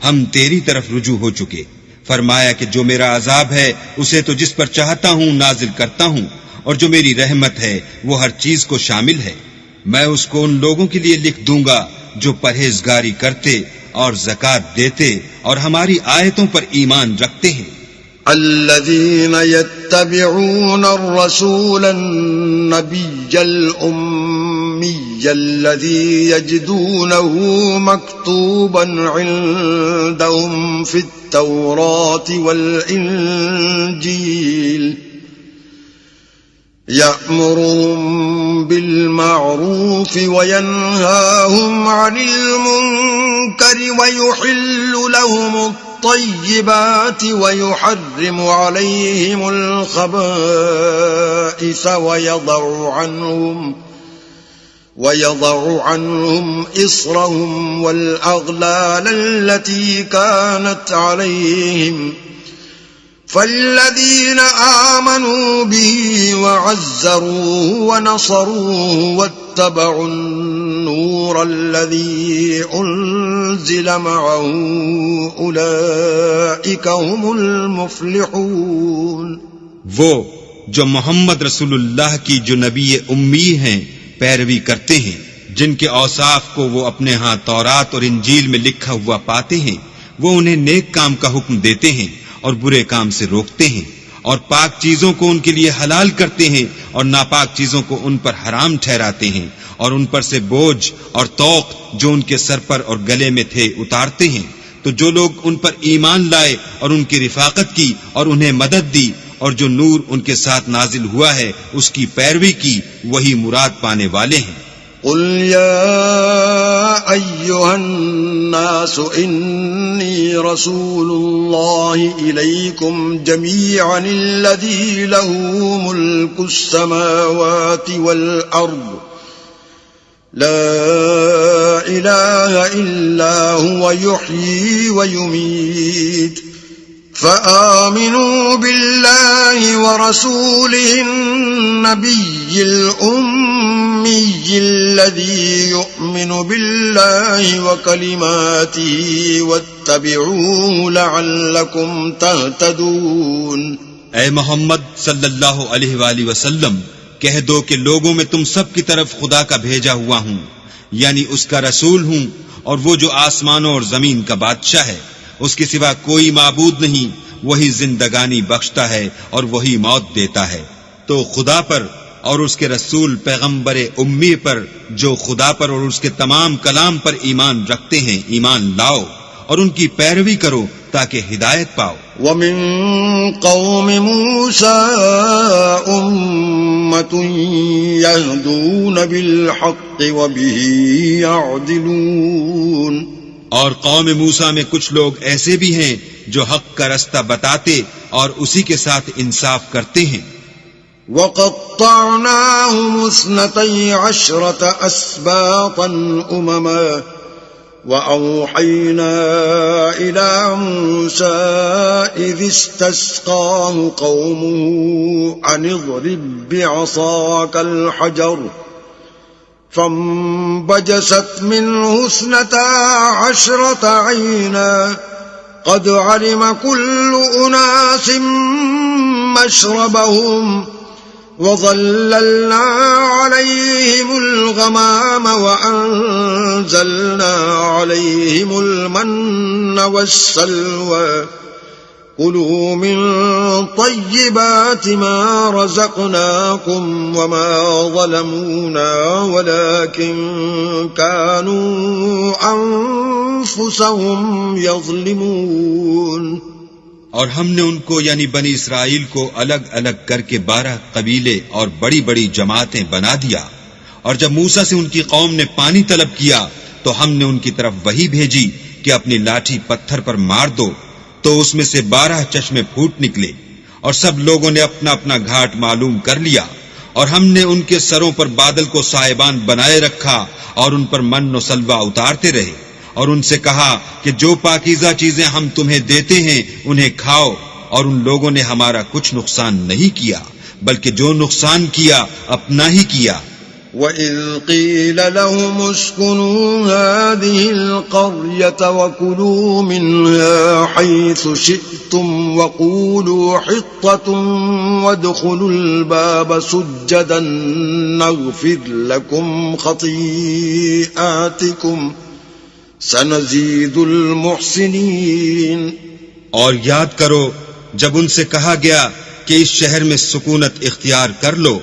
ہم تیری طرف رجوع ہو چکے۔ فرمایا کہ جو میرا عذاب ہے اسے تو جس پر چاہتا ہوں نازل کرتا ہوں، اور جو میری رحمت ہے وہ ہر چیز کو شامل ہے۔ میں اس کو ان لوگوں کے لیے لکھ دوں گا جو پرہیزگاری کرتے اور زکات دیتے اور ہماری آیتوں پر ایمان رکھتے ہیں۔ الذين يتبعون الرسول النبي الأمي الذي يجدونه مكتوبا عندهم في التوراة والإنجيل يأمرهم بالمعروف وينهاهم عن المنكر ويحل لهم الطيبات ويحرم عليهم الخبائث ويضع عنهم إصرهم والأغلال التي كانت عليهم فالذين آمنوا به وعزروه ونصروه واتبعوا النور الذي أنزل معه أولئك هم المفلحون۔ وہ جو محمد رسول اللہ کی جو نبی امی ہیں پیروی کرتے ہیں، جن کے اوصاف کو وہ اپنے ہاں تورات اور انجیل میں لکھا ہوا پاتے ہیں، وہ انہیں نیک کام کا حکم دیتے ہیں اور برے کام سے روکتے ہیں، اور پاک چیزوں کو ان کے لیے حلال کرتے ہیں اور ناپاک چیزوں کو ان پر حرام ٹھہراتے ہیں، اور ان پر سے بوجھ اور طوق جو ان کے سر پر اور گلے میں تھے اتارتے ہیں۔ تو جو لوگ ان پر ایمان لائے اور ان کی رفاقت کی اور انہیں مدد دی، اور جو نور ان کے ساتھ نازل ہوا ہے اس کی پیروی کی، وہی مراد پانے والے ہیں۔ قل يا أيها الناس إني رسول الله إليكم جميعا الذي له ملك السماوات والأرض لا إله إلا هو يحيي ويميت فآمنوا بالله ورسوله النبي الأمي الذي يؤمن بالله وكلماته واتبعوه لعلكم تهتدون۔ اے محمد صلی اللہ علیہ وآلہ وسلم، کہہ دو کہ لوگوں میں تم سب کی طرف خدا کا بھیجا ہوا ہوں، یعنی اس کا رسول ہوں، اور وہ جو آسمانوں اور زمین کا بادشاہ ہے، اس کے سوا کوئی معبود نہیں، وہی زندگانی بخشتا ہے اور وہی موت دیتا ہے۔ تو خدا پر اور اس کے رسول پیغمبر امی پر جو خدا پر اور اس کے تمام کلام پر ایمان رکھتے ہیں ایمان لاؤ اور ان کی پیروی کرو تاکہ ہدایت پاؤ۔ وَمِن قَوْمِ مُوسَىٰ أُمَّةٌ يَهْدُونَ بِالْحَقِّ وَبِهِ يَعْدِلُونَ۔ اور قوم موسیٰ میں کچھ لوگ ایسے بھی ہیں جو حق کا رستہ بتاتے اور اسی کے ساتھ انصاف کرتے ہیں۔ وَقَطَّعْنَاهُمُ 12 أَسْبَاطًا أُمَمًا وَأَوْحَيْنَا إِلَى مُوسَىٰ إِذِ اسْتَسْقَاهُ قَوْمُهُ أَنِ اضْرِب بِّعَصَاكَ الْحَجَرَ فانبجست منه 12 عينا قد علم كل أناس مشربهم وظللنا عليهم الغمام وأنزلنا عليهم المن والسلوى كلوا من طيبات ما رزقناكم وما ظلمونا ولكن كانوا أنفسهم يظلمون. اور ہم نے ان کو یعنی بنی اسرائیل کو الگ الگ کر کے 12 قبیلے اور بڑی بڑی جماعتیں بنا دیا. اور جب موسیٰ سے ان کی قوم نے پانی طلب کیا تو ہم نے ان کی طرف وحی بھیجی کہ اپنی لاٹھی پتھر پر مار دو، تو اس میں سے 12 چشمے پھوٹ نکلے، اور سب لوگوں نے اپنا اپنا گھاٹ معلوم کر لیا. اور ہم نے ان کے سروں پر بادل کو سائبان بنائے رکھا اور ان پر من و سلوہ اتارتے رہے، اور ان سے کہا کہ جو پاکیزہ چیزیں ہم تمہیں دیتے ہیں انہیں کھاؤ. اور ان لوگوں نے ہمارا کچھ نقصان نہیں کیا بلکہ جو نقصان کیا اپنا ہی کیا. وَإِذْ قِيلَ لَهُمُ اسْكُنُوا هَٰذِهِ الْقَرْيَةَ وَكُلُوا مِنْهَا حَيْثُ شِئْتُمْ وَقُولُوا حِطَّةٌ وَادْخُلُوا الْبَابَ سُجَّدًا نَغْفِرْ لَكُمْ خَطِيئَاتِكُمْ سَنَزِيدُ الْمُحْسِنِينَ. اور یاد کرو جب ان سے کہا گیا کہ اس شہر میں سکونت اختیار کر لو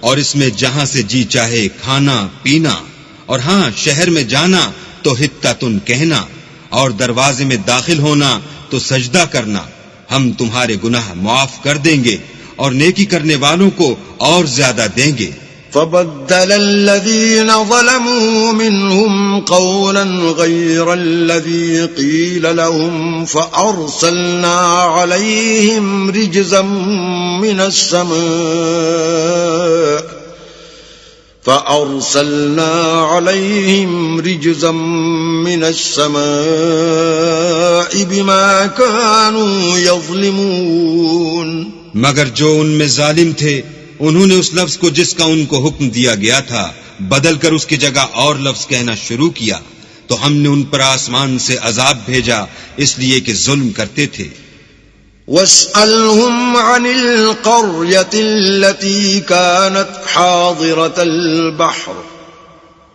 اور اس میں جہاں سے جی چاہے کھانا پینا، اور ہاں شہر میں جانا تو حطتن کہنا، اور دروازے میں داخل ہونا تو سجدہ کرنا، ہم تمہارے گناہ معاف کر دیں گے اور نیکی کرنے والوں کو اور زیادہ دیں گے. فبدل الذين ظلموا منهم قولا غير الذي قيل لهم فأرسلنا عليهم رجزا من السماء بما كانوا يظلمون. مگر جو ان میں ظالم تھے انہوں نے اس لفظ کو جس کا ان کو حکم دیا گیا تھا بدل کر اس کی جگہ اور لفظ کہنا شروع کیا، تو ہم نے ان پر آسمان سے عذاب بھیجا اس لیے کہ ظلم کرتے تھے. وَاسْأَلْهُمْ عَنِ الْقَرْيَةِ الَّتِي كَانَتْ حَاضِرَةَ الْبَحْرِ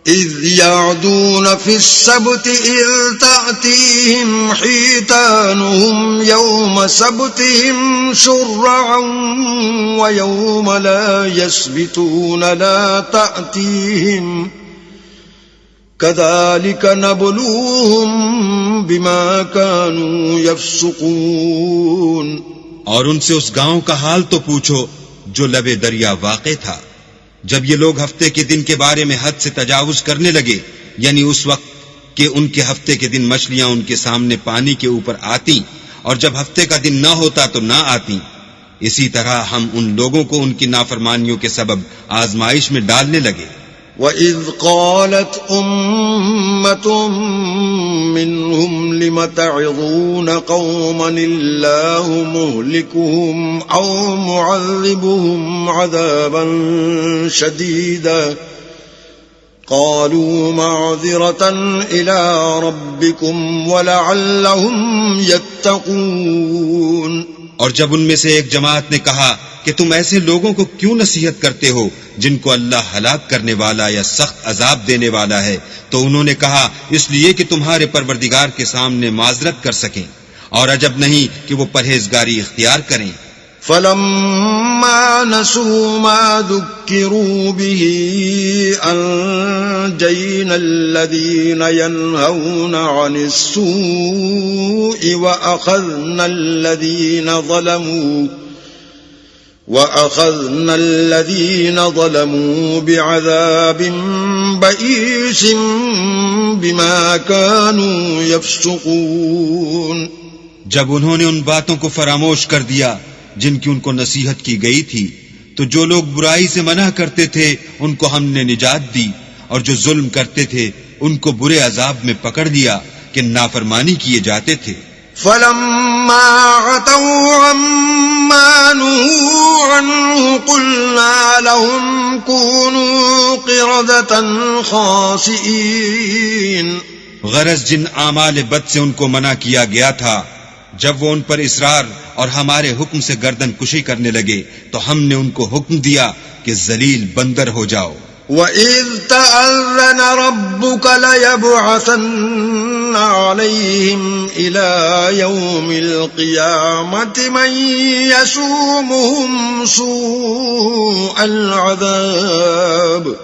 إِذْ يَعْدُونَ فِي السَّبْتِ إِذْ تَأْتِيهِمْ حِيتَانُهُمْ يَوْمَ سَبْتِهِمْ شُرَّعًا وَيَوْمَ لَا يَسْبِتُونَ لَا تَأْتِيهِمْ كَذَلِكَ نَبْلُوهُمْ بِمَا كَانُوا يَفْسُقُونَ. اور ان سے اس گاؤں کا حال تو پوچھو جو لبے دریا واقع تھا، جب یہ لوگ ہفتے کے دن کے بارے میں حد سے تجاوز کرنے لگے، یعنی اس وقت کہ ان کے ہفتے کے دن مچھلیاں ان کے سامنے پانی کے اوپر آتی اور جب ہفتے کا دن نہ ہوتا تو نہ آتی. اسی طرح ہم ان لوگوں کو ان کی نافرمانیوں کے سبب آزمائش میں ڈالنے لگے. وَإِذْ قَالَتْ أُمَّةٌ مِّنْهُمْ لِمَ تَعِظُونَ قَوْمًا اللَّهُ مُهْلِكُهُمْ أَوْ مُعَذِّبُهُمْ عَذَابًا شَدِيدًا قَالُوا مَعْذِرَةً إِلَىٰ رَبِّكُمْ وَلَعَلَّهُمْ يَتَّقُونَ. اور جب ان میں سے ایک جماعت نے کہا کہ تم ایسے لوگوں کو کیوں نصیحت کرتے ہو جن کو اللہ ہلاک کرنے والا یا سخت عذاب دینے والا ہے، تو انہوں نے کہا اس لیے کہ تمہارے پروردگار کے سامنے معذرت کر سکیں، اور عجب نہیں کہ وہ پرہیزگاری اختیار کریں. فَلَمَّا نَسُوا مَا ذُكِّرُوا بِهِ أَنجَيْنَا الَّذِينَ يَنْهَوْنَ عَنِ السُّوءِ وَأَخَذْنَا الَّذِينَ ظَلَمُوا بِعَذَابٍ بَئِيسٍ بِمَا كَانُوا يَفْسُقُونَ. جب انہوں نے ان باتوں کو فراموش کر دیا جن کی ان کو نصیحت کی گئی تھی، تو جو لوگ برائی سے منع کرتے تھے ان کو ہم نے نجات دی، اور جو ظلم کرتے تھے ان کو برے عذاب میں پکڑ لیا کہ نافرمانی کیے جاتے تھے. فَلَمَّا عَتَوْا عَمَّا نُهُوا عَنْهُ قُلْنَا لَهُمْ كُونُوا قِرَدَةً خَاسِئِينَ. غرض جن اعمال بد سے ان کو منع کیا گیا تھا جب وہ ان پر اصرار اور ہمارے حکم سے گردن کشی کرنے لگے تو ہم نے ان کو حکم دیا کہ ذلیل بندر ہو جاؤ۔ وَإِذْ تَأَذَّنَ رَبُّكَ لَيَبْعَثَنَّ عَلَيْهِمْ إِلَى يَوْمِ الْقِيَامَةِ مَنْ يَسُومُهُمْ سُوءَ الْعَذَابِ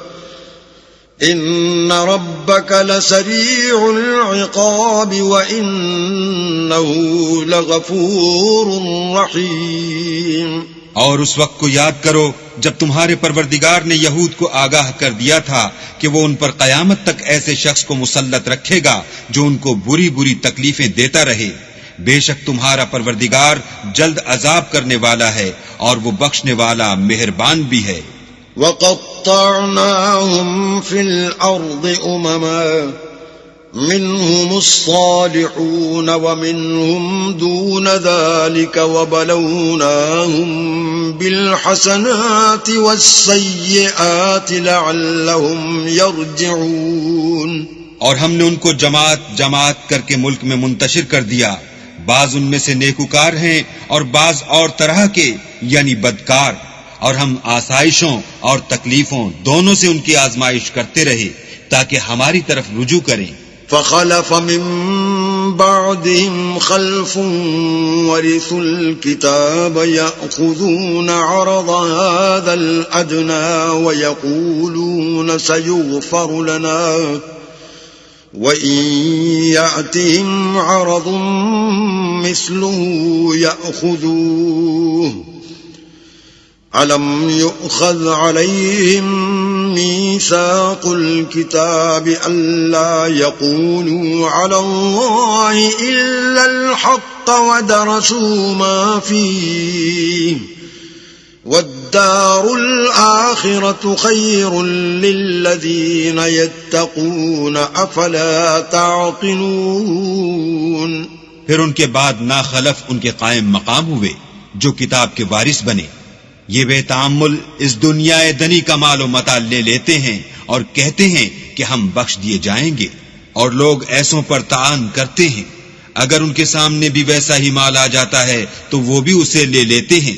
إِنَّ رَبَّكَ لَسَرِيعُ الْعِقَابِ وَإِنَّهُ لَغَفُورٌ رَحِيمٌ۔ اور اس وقت کو یاد کرو جب تمہارے پروردگار نے یہود کو آگاہ کر دیا تھا کہ وہ ان پر قیامت تک ایسے شخص کو مسلط رکھے گا جو ان کو بری بری تکلیفیں دیتا رہے۔ بے شک تمہارا پروردگار جلد عذاب کرنے والا ہے اور وہ بخشنے والا مہربان بھی ہے۔ وَقَطَّعْنَاهُمْ فِي الْأَرْضِ أُمَمًا منهم الصالحون ومنهم دون ذلك وبلوناهم بالحسنات والسيئات لعلهم يرجعون۔ اور ہم نے ان کو جماعت جماعت کر کے ملک میں منتشر کر دیا، بعض ان میں سے نیکوکار ہیں اور بعض اور طرح کے یعنی بدکار، اور ہم آسائشوں اور تکلیفوں دونوں سے ان کی آزمائش کرتے رہے تاکہ ہماری طرف رجوع کریں۔ فخلف من بعدهم خلف ورثوا الكتاب يأخذون عرض هذا الأدنى ويقولون سيغفر لنا وإن يأتهم عرض مثله يأخذوه ألم يؤخذ عليهم ميثاق الكتاب ألا يقولوا على الله إلا الحق ودرسوا ما فيه والدار الآخرة خير للذين يتقون أفلا تعقلون۔ پھر ان کے بعد ناخلف ان کے قائم مقام ہوئے جو کتاب کے وارث بنے، یہ بے تعامل اس دنیا دنی کا مال و متاع لے لیتے ہیں اور کہتے ہیں کہ ہم بخش دیے جائیں گے، اور لوگ ایسوں پر تعان کرتے ہیں۔ اگر ان کے سامنے بھی ویسا ہی مال آ جاتا ہے تو وہ بھی اسے لے لیتے ہیں۔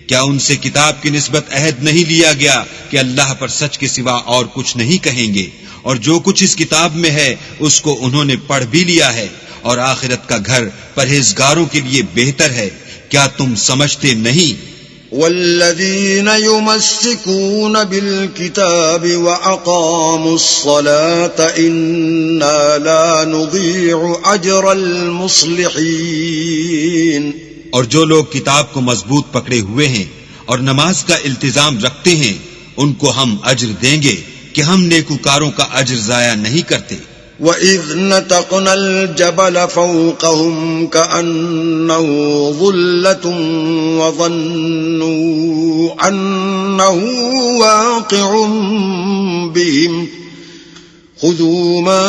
کیا ان سے کتاب کی نسبت عہد نہیں لیا گیا کہ اللہ پر سچ کے سوا اور کچھ نہیں کہیں گے، اور جو کچھ اس کتاب میں ہے اس کو انہوں نے پڑھ بھی لیا ہے، اور آخرت کا گھر پرہیزگاروں کے لیے بہتر ہے۔ کیا تم سمجھتے نہیں؟ والذين يمسكون بالكتاب وأقاموا الصلاة إنا لا نضيع أجر المصلحين۔ اور جو لوگ کتاب کو مضبوط پکڑے ہوئے ہیں اور نماز کا التزام رکھتے ہیں ان کو ہم اجر دیں گے کہ ہم نیکوکاروں کا اجر ضائع نہیں کرتے۔ وَإِذْ نَتَقْنَا الْجَبَلَ فَوْقَهُمْ كَأَنَّهُ ظُلَّةٌ وَظَنُّوا أَنَّهُ وَاقِعٌ بِهِمْ خُذُوا مَا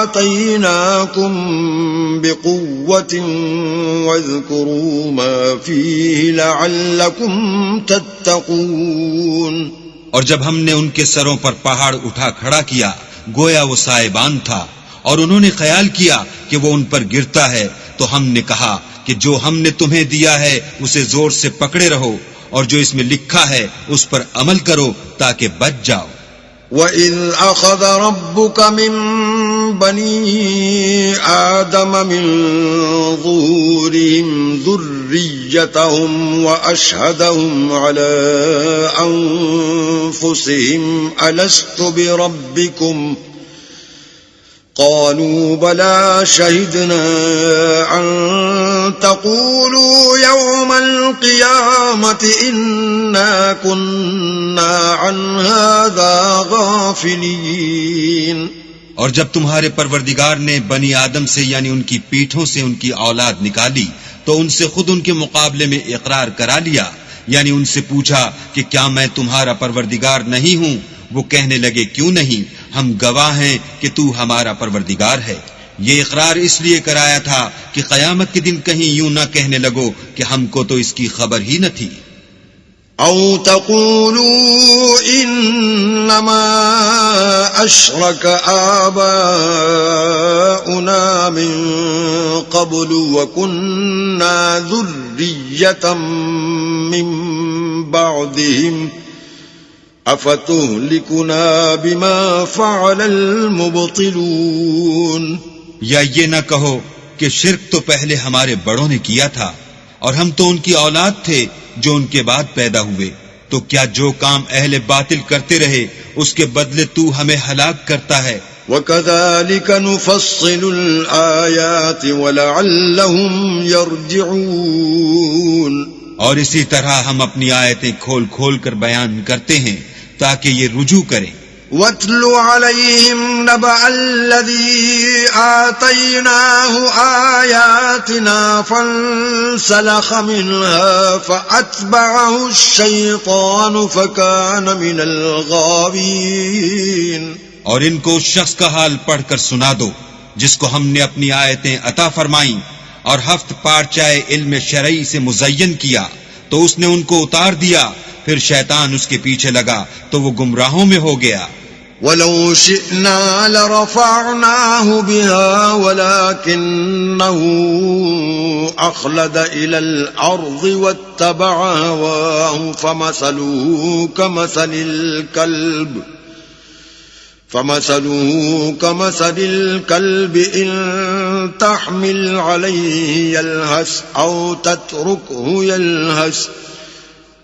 آتَيْنَاكُمْ بِقُوَّةٍ وَاذْكُرُوا مَا فِيهِ لَعَلَّكُمْ تَتَّقُونَ۔ اور جب ہم نے ان کے سروں پر پہاڑ اٹھا کھڑا کیا گویا وہ سائبان تھا، اور انہوں نے خیال کیا کہ وہ ان پر گرتا ہے، تو ہم نے کہا کہ جو ہم نے تمہیں دیا ہے اسے زور سے پکڑے رہو، اور جو اس میں لکھا ہے اس پر عمل کرو تاکہ بچ جاؤ۔ وَإِذْ أَخَذَ رَبُّكَ مِنْ بَنِي آدَمَ مِنْ ظُهُورِهِمْ ذُرِّيَّتَهُمْ وَأَشْهَدَهُمْ عَلَىٰ أَنفُسِهِمْ أَلَسْتُ بِرَبِّكُمْ قَالُوا بَلَىٰ شَهِدْنَا أَن تَقُولُوا يَوْمَ الْقِيَامَةِ إِنَّا كُنَّا عَنْ هَٰذَا غَافِلِينَ۔ اور جب تمہارے پروردگار نے بنی آدم سے یعنی ان کی پیٹھوں سے ان کی اولاد نکالی تو ان سے خود ان کے مقابلے میں اقرار کرا لیا، یعنی ان سے پوچھا کہ کیا میں تمہارا پروردگار نہیں ہوں؟ وہ کہنے لگے کیوں نہیں، ہم گواہ ہیں کہ تو ہمارا پروردگار ہے۔ یہ اقرار اس لیے کرایا تھا کہ قیامت کے دن کہیں یوں نہ کہنے لگو کہ ہم کو تو اس کی خبر ہی نہ تھی۔ أو تقولوا إنما أشرك آباؤنا من قبل وكنا ذرية من بعدهم أفتهلكنا بما فعل المبطلون. یا یہ نہ کہو کہ شرک تو پہلے ہمارے بڑوں نے کیا تھا اور ہم تو ان کی اولاد تھے جو ان کے بعد پیدا ہوئے، تو کیا جو کام اہل باطل کرتے رہے اس کے بدلے تو ہمیں ہلاک کرتا ہے؟ وَكَذَلِكَ نُفَصِّلُ الْآيَاتِ وَلَعَلَّهُمْ يَرْجِعُونَ. اور اسی طرح ہم اپنی آیتیں کھول کھول کر بیان کرتے ہیں تاکہ یہ رجوع کریں. وَاتْلُ عَلَيْهِمْ نَبَأَ الَّذِي آتَيْنَاهُ آيَاتِنَا فَانسَلَخَ مِنْهَا فَأَتْبَعَهُ الشَّيْطَانُ فَكَانَ مِنَ الْغَاوِينَ. اور ان کو اس شخص کا حال پڑھ کر سنا دو جس کو ہم نے اپنی آیتیں عطا فرمائیں اور ہفت پارچائے علم شرعی سے مزین کیا تو اس نے ان کو اتار دیا، پھر شیطان اس کے پیچھے لگا تو وہ گمراہوں میں ہو گیا. وَلَوْ شِئْنَا لَرَفَعْنَاهُ بِهَا وَلَكِنَّهُ أَخْلَدَ إِلَى الْأَرْضِ وَاتَّبَعَ هَوَاهُ فَمَثَلُهُ كَمَثَلِ الْكَلْبِ إِن تَحْمِلْ عَلَيْهِ يَلْهَثْ أَوْ تَتْرُكْهُ يَلْهَثْ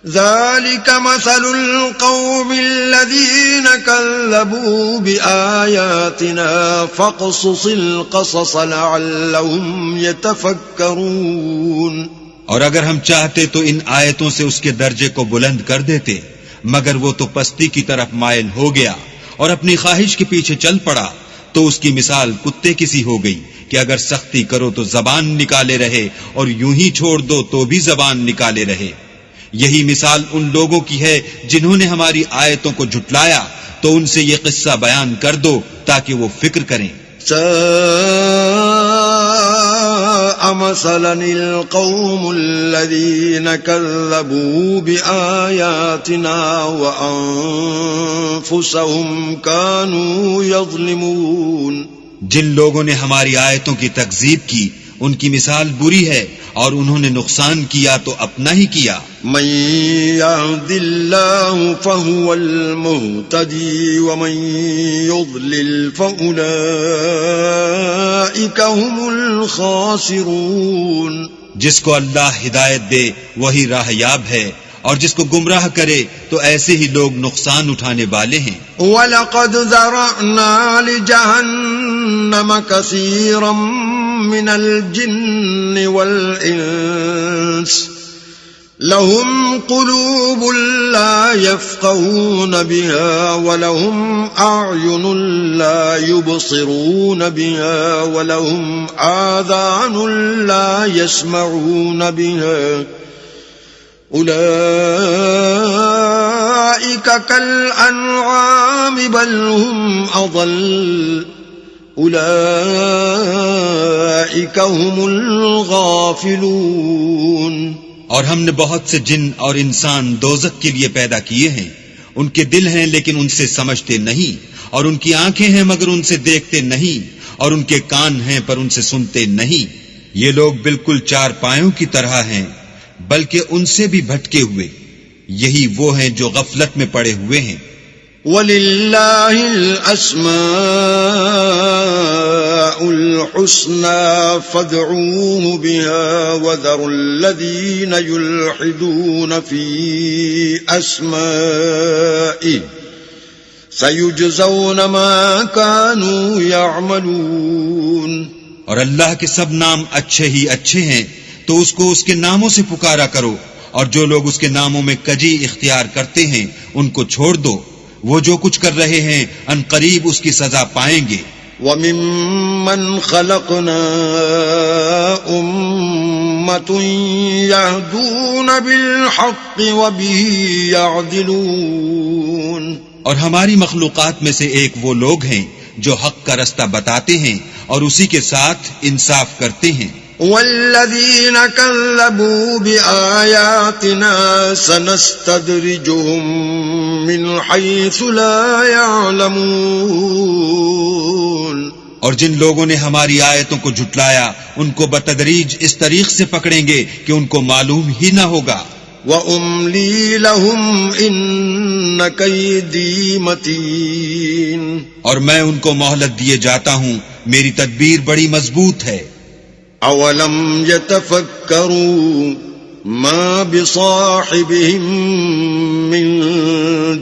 ذَلِكَ مَثَلُ الْقَوْمِ الَّذِينَ كَذَّبُوا بِآيَاتِنَا فَاقْصُصِ الْقَصَصَ لَعَلَّهُمْ يَتَفَكَّرُونَ. اور اگر ہم چاہتے تو ان آیتوں سے اس کے درجے کو بلند کر دیتے، مگر وہ تو پستی کی طرف مائل ہو گیا اور اپنی خواہش کے پیچھے چل پڑا، تو اس کی مثال کتے کی سی ہو گئی کہ اگر سختی کرو تو زبان نکالے رہے اور یوں ہی چھوڑ دو تو بھی زبان نکالے رہے. یہی مثال ان لوگوں کی ہے جنہوں نے ہماری آیتوں کو جھٹلایا، تو ان سے یہ قصہ بیان کر دو تاکہ وہ فکر کریں. ساء مثلا القوم الذين كذبوا بآياتنا وأنفسهم كانوا يظلمون. جن لوگوں نے ہماری آیتوں کی تکذیب کی ان کی مثال بری ہے اور انہوں نے نقصان کیا تو اپنا ہی کیا. من يهد الله فهو المهتدي ومن يضلل فأولئك هم الخاسرون. جس کو اللہ ہدایت دے وہی راہ یاب ہے اور جس کو گمراہ کرے تو ایسے ہی لوگ نقصان اٹھانے والے ہیں. وَلَقَدْ ذَرَأْنَا لِجَهَنَّمَ كَثِيرًا مِنَ الْجِنِّ وَالْإِنسِ لَهُمْ قُلُوبٌ لَا يَفْقَهُونَ بِهَا وَلَهُمْ أَعْيُنٌ لَا يُبْصِرُونَ بِهَا وَلَهُمْ آذَانٌ لَا يَسْمَعُونَ بِهَا أُولَئِكَ كَالْأَنْعَامِ بَلْ هُمْ أَضَلُّ أُولَئِكَ هُمُ الْغَافِلُونَ. اور ہم نے بہت سے جن اور انسان دوزخ کے لیے پیدا کیے ہیں، ان کے دل ہیں لیکن ان سے سمجھتے نہیں، اور ان کی آنکھیں ہیں مگر ان سے دیکھتے نہیں، اور ان کے کان ہیں پر ان سے سنتے نہیں. یہ لوگ بالکل چار پایوں کی طرح ہیں بلکہ ان سے بھی بھٹکے ہوئے. یہی وہ ہیں جو غفلت میں پڑے ہوئے ہیں. وَلِلَّهِ الْأَسْمَاءُ الْحُسْنَى فَادْعُوهُ بِهَا وَذَرُوا الَّذِينَ يُلْحِدُونَ فِي أَسْمَائِهِ سَيُجْزَوْنَ مَا كَانُوا يَعْمَلُونَ. اور اللہ کے سب نام اچھے ہی اچھے ہیں تو اس کو اس کے ناموں سے پکارا کرو، اور جو لوگ اس کے ناموں میں کجی اختیار کرتے ہیں ان کو چھوڑ دو. وہ جو کچھ کر رہے ہیں ان قریب اس کی سزا پائیں گے. وَمِمَّنْ خَلَقْنَا أُمَّةٌ يَهْدُونَ بِالْحَقِّ وَبِهِ يَعْدِلُونَ. اور ہماری مخلوقات میں سے ایک وہ لوگ ہیں جو حق کا رستہ بتاتے ہیں اور اسی کے ساتھ انصاف کرتے ہیں. والذین کذبوا بآیاتنا سنستدرجهم من حیث لا یعلمون. اور جن لوگوں نے ہماری آیتوں کو جھٹلایا ان کو بتدریج اس طریق سے پکڑیں گے کہ ان کو معلوم ہی نہ ہوگا. وَأُمْلِي لَهُمْ إِنَّ كَيْدِي مَتِينٌ. اور میں ان کو مہلت دیے جاتا ہوں، میری تدبیر بڑی مضبوط ہے. اولم يتفکروا ما بصاحبهم من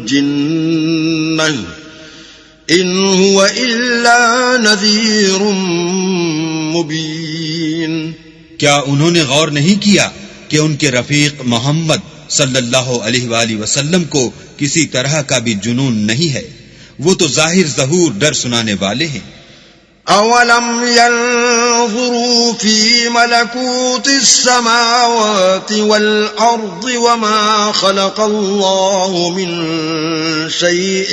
جنہ ان هو الا نذیر مبین. کیا انہوں نے غور نہیں کیا کہ ان کے رفیق محمد صلی اللہ علیہ وآلہ وسلم کو کسی طرح کا بھی جنون نہیں ہے، وہ تو ظاہر ظہور ڈر سنانے والے ہیں. اولم ينظروا في ملكوت السماوات والارض وما خلق الله من شيء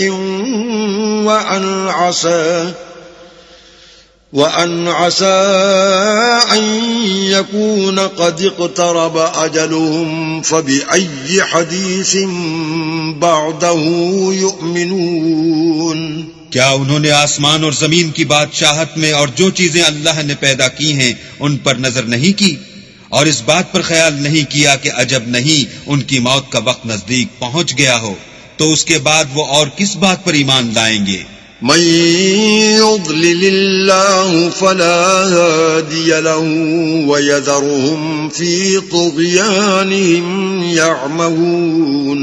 وان عسى ان يكون قد اقترب اجلهم فبأي حديث بعده يؤمنون. کیا انہوں نے آسمان اور زمین کی بادشاہت میں اور جو چیزیں اللہ نے پیدا کی ہیں ان پر نظر نہیں کی، اور اس بات پر خیال نہیں کیا کہ عجب نہیں ان کی موت کا وقت نزدیک پہنچ گیا ہو تو اس کے بعد وہ اور کس بات پر ایمان لائیں گے؟ من يضلل الله فلا هادي له ويذرهم في طغيانهم يعمهون.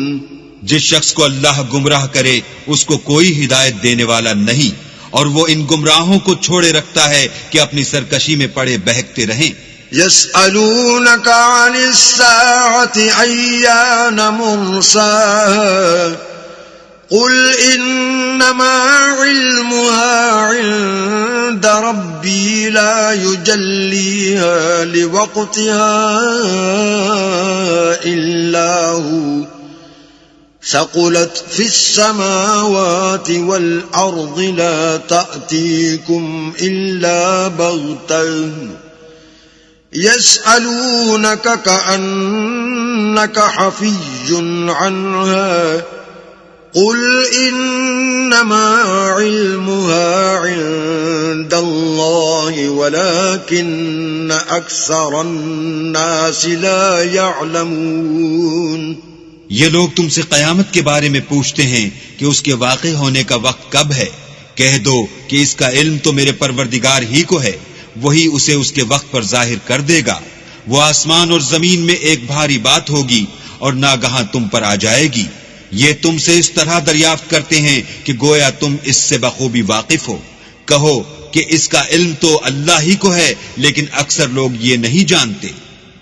جس شخص کو اللہ گمراہ کرے اس کو کوئی ہدایت دینے والا نہیں، اور وہ ان گمراہوں کو چھوڑے رکھتا ہے کہ اپنی سرکشی میں پڑے بہکتے رہیں. يسألونك عن الساعة أيان مرساها قل إنما علمها عند ربي لا يجليها لوقتها إلا هو ثقلت في السماوات والأرض لا تأتيكم إلا بغتة يسألونك كأنك حفي عنها قل إنما علمها عند الله ولكن أكثر الناس لا يعلمون. یہ لوگ تم سے قیامت کے بارے میں پوچھتے ہیں کہ اس کے واقع ہونے کا وقت کب ہے. کہہ دو کہ اس کا علم تو میرے پروردگار ہی کو ہے، وہی اسے اس کے وقت پر ظاہر کر دے گا. وہ آسمان اور زمین میں ایک بھاری بات ہوگی اور ناگہاں تم پر آ جائے گی. یہ تم سے اس طرح دریافت کرتے ہیں کہ گویا تم اس سے بخوبی واقف ہو. کہو کہ اس کا علم تو اللہ ہی کو ہے، لیکن اکثر لوگ یہ نہیں جانتے.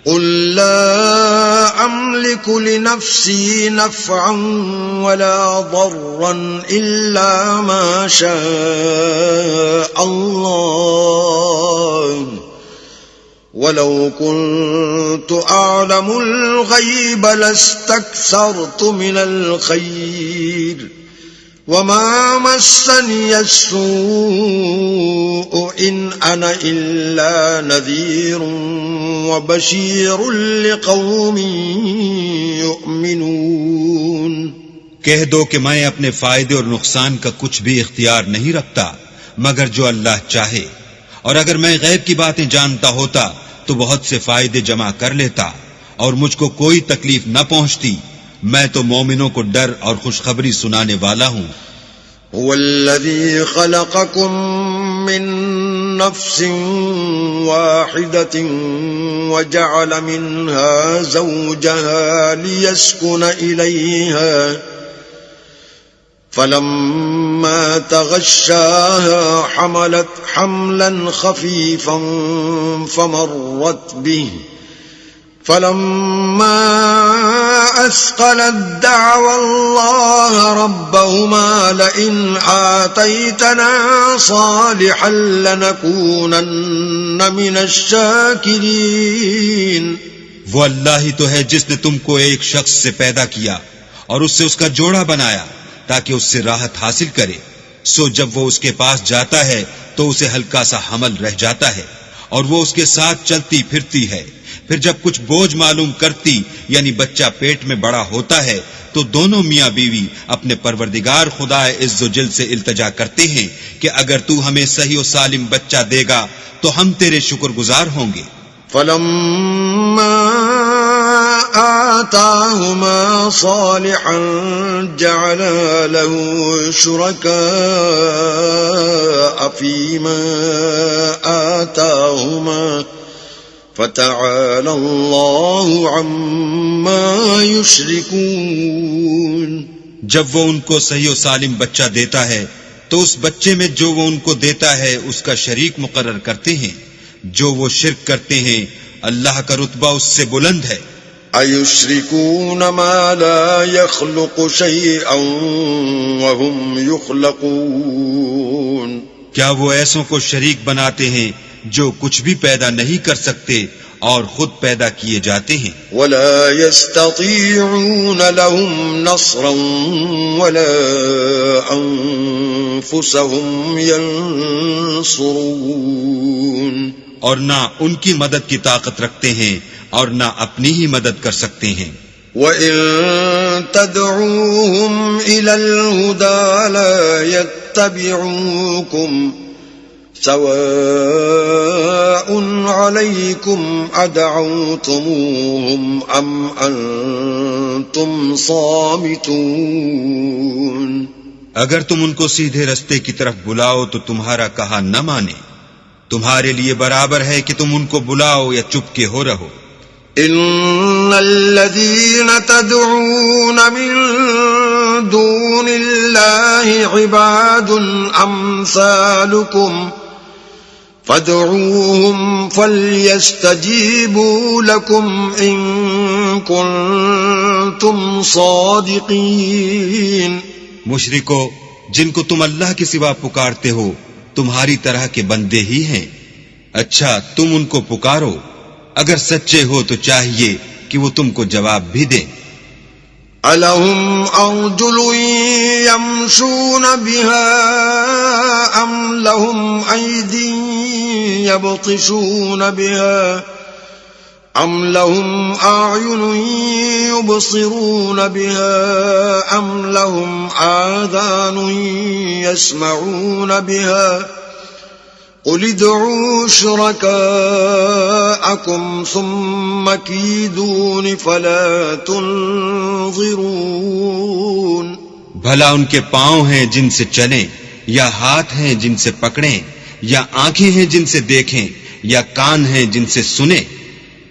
قل لا أملك لنفسي نفعا ولا ضرا إلا ما شاء الله ولو كنت أعلم الغيب لاستكثرت من الخير وما مسني السوء إن أنا إلا نذير وبشير لقوم يؤمنون. کہہ دو کہ میں اپنے فائدے اور نقصان کا کچھ بھی اختیار نہیں رکھتا مگر جو اللہ چاہے، اور اگر میں غیب کی باتیں جانتا ہوتا تو بہت سے فائدے جمع کر لیتا اور مجھ کو کوئی تکلیف نہ پہنچتی. میں تو مومنوں کو ڈر اور خوشخبری سنانے والا ہوں. هو الذي خلقكم من نفس واحدة وجعل منها زوجها ليسكن إليها فلما تغشاها حملت حملا خفيفا فمرت به فلما أثقلت دعوا الله ربهما لئن آتيتنا صالحا لنكونن من الشاكرين. وہ اللہ ہی تو ہے جس نے تم کو ایک شخص سے پیدا کیا اور اس سے اس کا جوڑا بنایا تاکہ اس سے راحت حاصل کرے. سو جب وہ اس کے پاس جاتا ہے تو اسے ہلکا سا حمل رہ جاتا ہے اور وہ اس کے ساتھ چلتی پھرتی ہے. پھر جب کچھ بوجھ معلوم کرتی یعنی بچہ پیٹ میں بڑا ہوتا ہے تو دونوں میاں بیوی اپنے پروردگار خدا عز و جل سے التجا کرتے ہیں کہ اگر تو ہمیں صحیح و سالم بچہ دے گا تو ہم تیرے شکر گزار ہوں گے. فلما آتاهما صالحا جعل له شركاء فيما آتاهما فتعالى الله عما يشركون. جب وہ ان کو صحیح و سالم بچہ دیتا ہے تو اس بچے میں جو وہ ان کو دیتا ہے اس کا شریک مقرر کرتے ہیں. جو وہ شرک کرتے ہیں اللہ کا رتبہ اس سے بلند ہے. أَيُشْرِكُونَ مَا لَا يَخْلُقُ شَيْئًا وَهُمْ يُخْلَقُونَ. کیا وہ ایسوں کو شریک بناتے ہیں جو کچھ بھی پیدا نہیں کر سکتے اور خود پیدا کیے جاتے ہیں. وَلَا يَسْتَطِيعُونَ لَهُمْ نَصْرًا وَلَا أَنفُسَهُمْ يَنصُرُونَ. اور نہ ان کی مدد کی طاقت رکھتے ہیں اور نہ اپنی ہی مدد کر سکتے ہیں. وَإِن تَدْعُوهُمْ إِلَى الْهُدَى لَا يَتَّبِعُوكُمْ سَوَاءٌ عَلَيْكُمْ أَدْعَوْتُمُوهُمْ أَمْ أَنْتُمْ صَامِتُونَ. اگر تم ان کو سیدھے رستے کی طرف بلاؤ تو تمہارا کہا نہ مانے. تمہارے لیے برابر ہے کہ تم ان کو بلاؤ یا چپ کے ہو رہو. ان الذين تدعون من دون الله عباد امثالكم فادعوهم فليستجيبوا لكم ان كنتم صادقين. مشرکو، جن کو تم اللہ کے سوا پکارتے ہو تمہاری طرح کے بندے ہی ہیں. اچھا تم ان کو پکارو، اگر سچے ہو تو چاہیے کہ وہ تم کو جواب بھی دیں. أَلَهُمْ أَرْجُلٌ يَمْشُونَ بِهَا أَمْ لَهُمْ أَيْدٍ يَبْطِشُونَ بِهَا أَمْ لَهُمْ أَعْيُنٌ يُبْصِرُونَ بِهَا أَمْ لَهُمْ آذَانٌ يَسْمَعُونَ بِهَا قُلِ ادْعُوا شُرَكَاءَكُمْ ثُمَّ كِيدُونِ فَلَا تُنظِرُونَ. بھلا ان کے پاؤں ہیں جن سے چلیں، یا ہاتھ ہیں جن سے پکڑیں، یا آنکھیں ہیں جن سے دیکھیں، یا کان ہیں جن سے سنیں.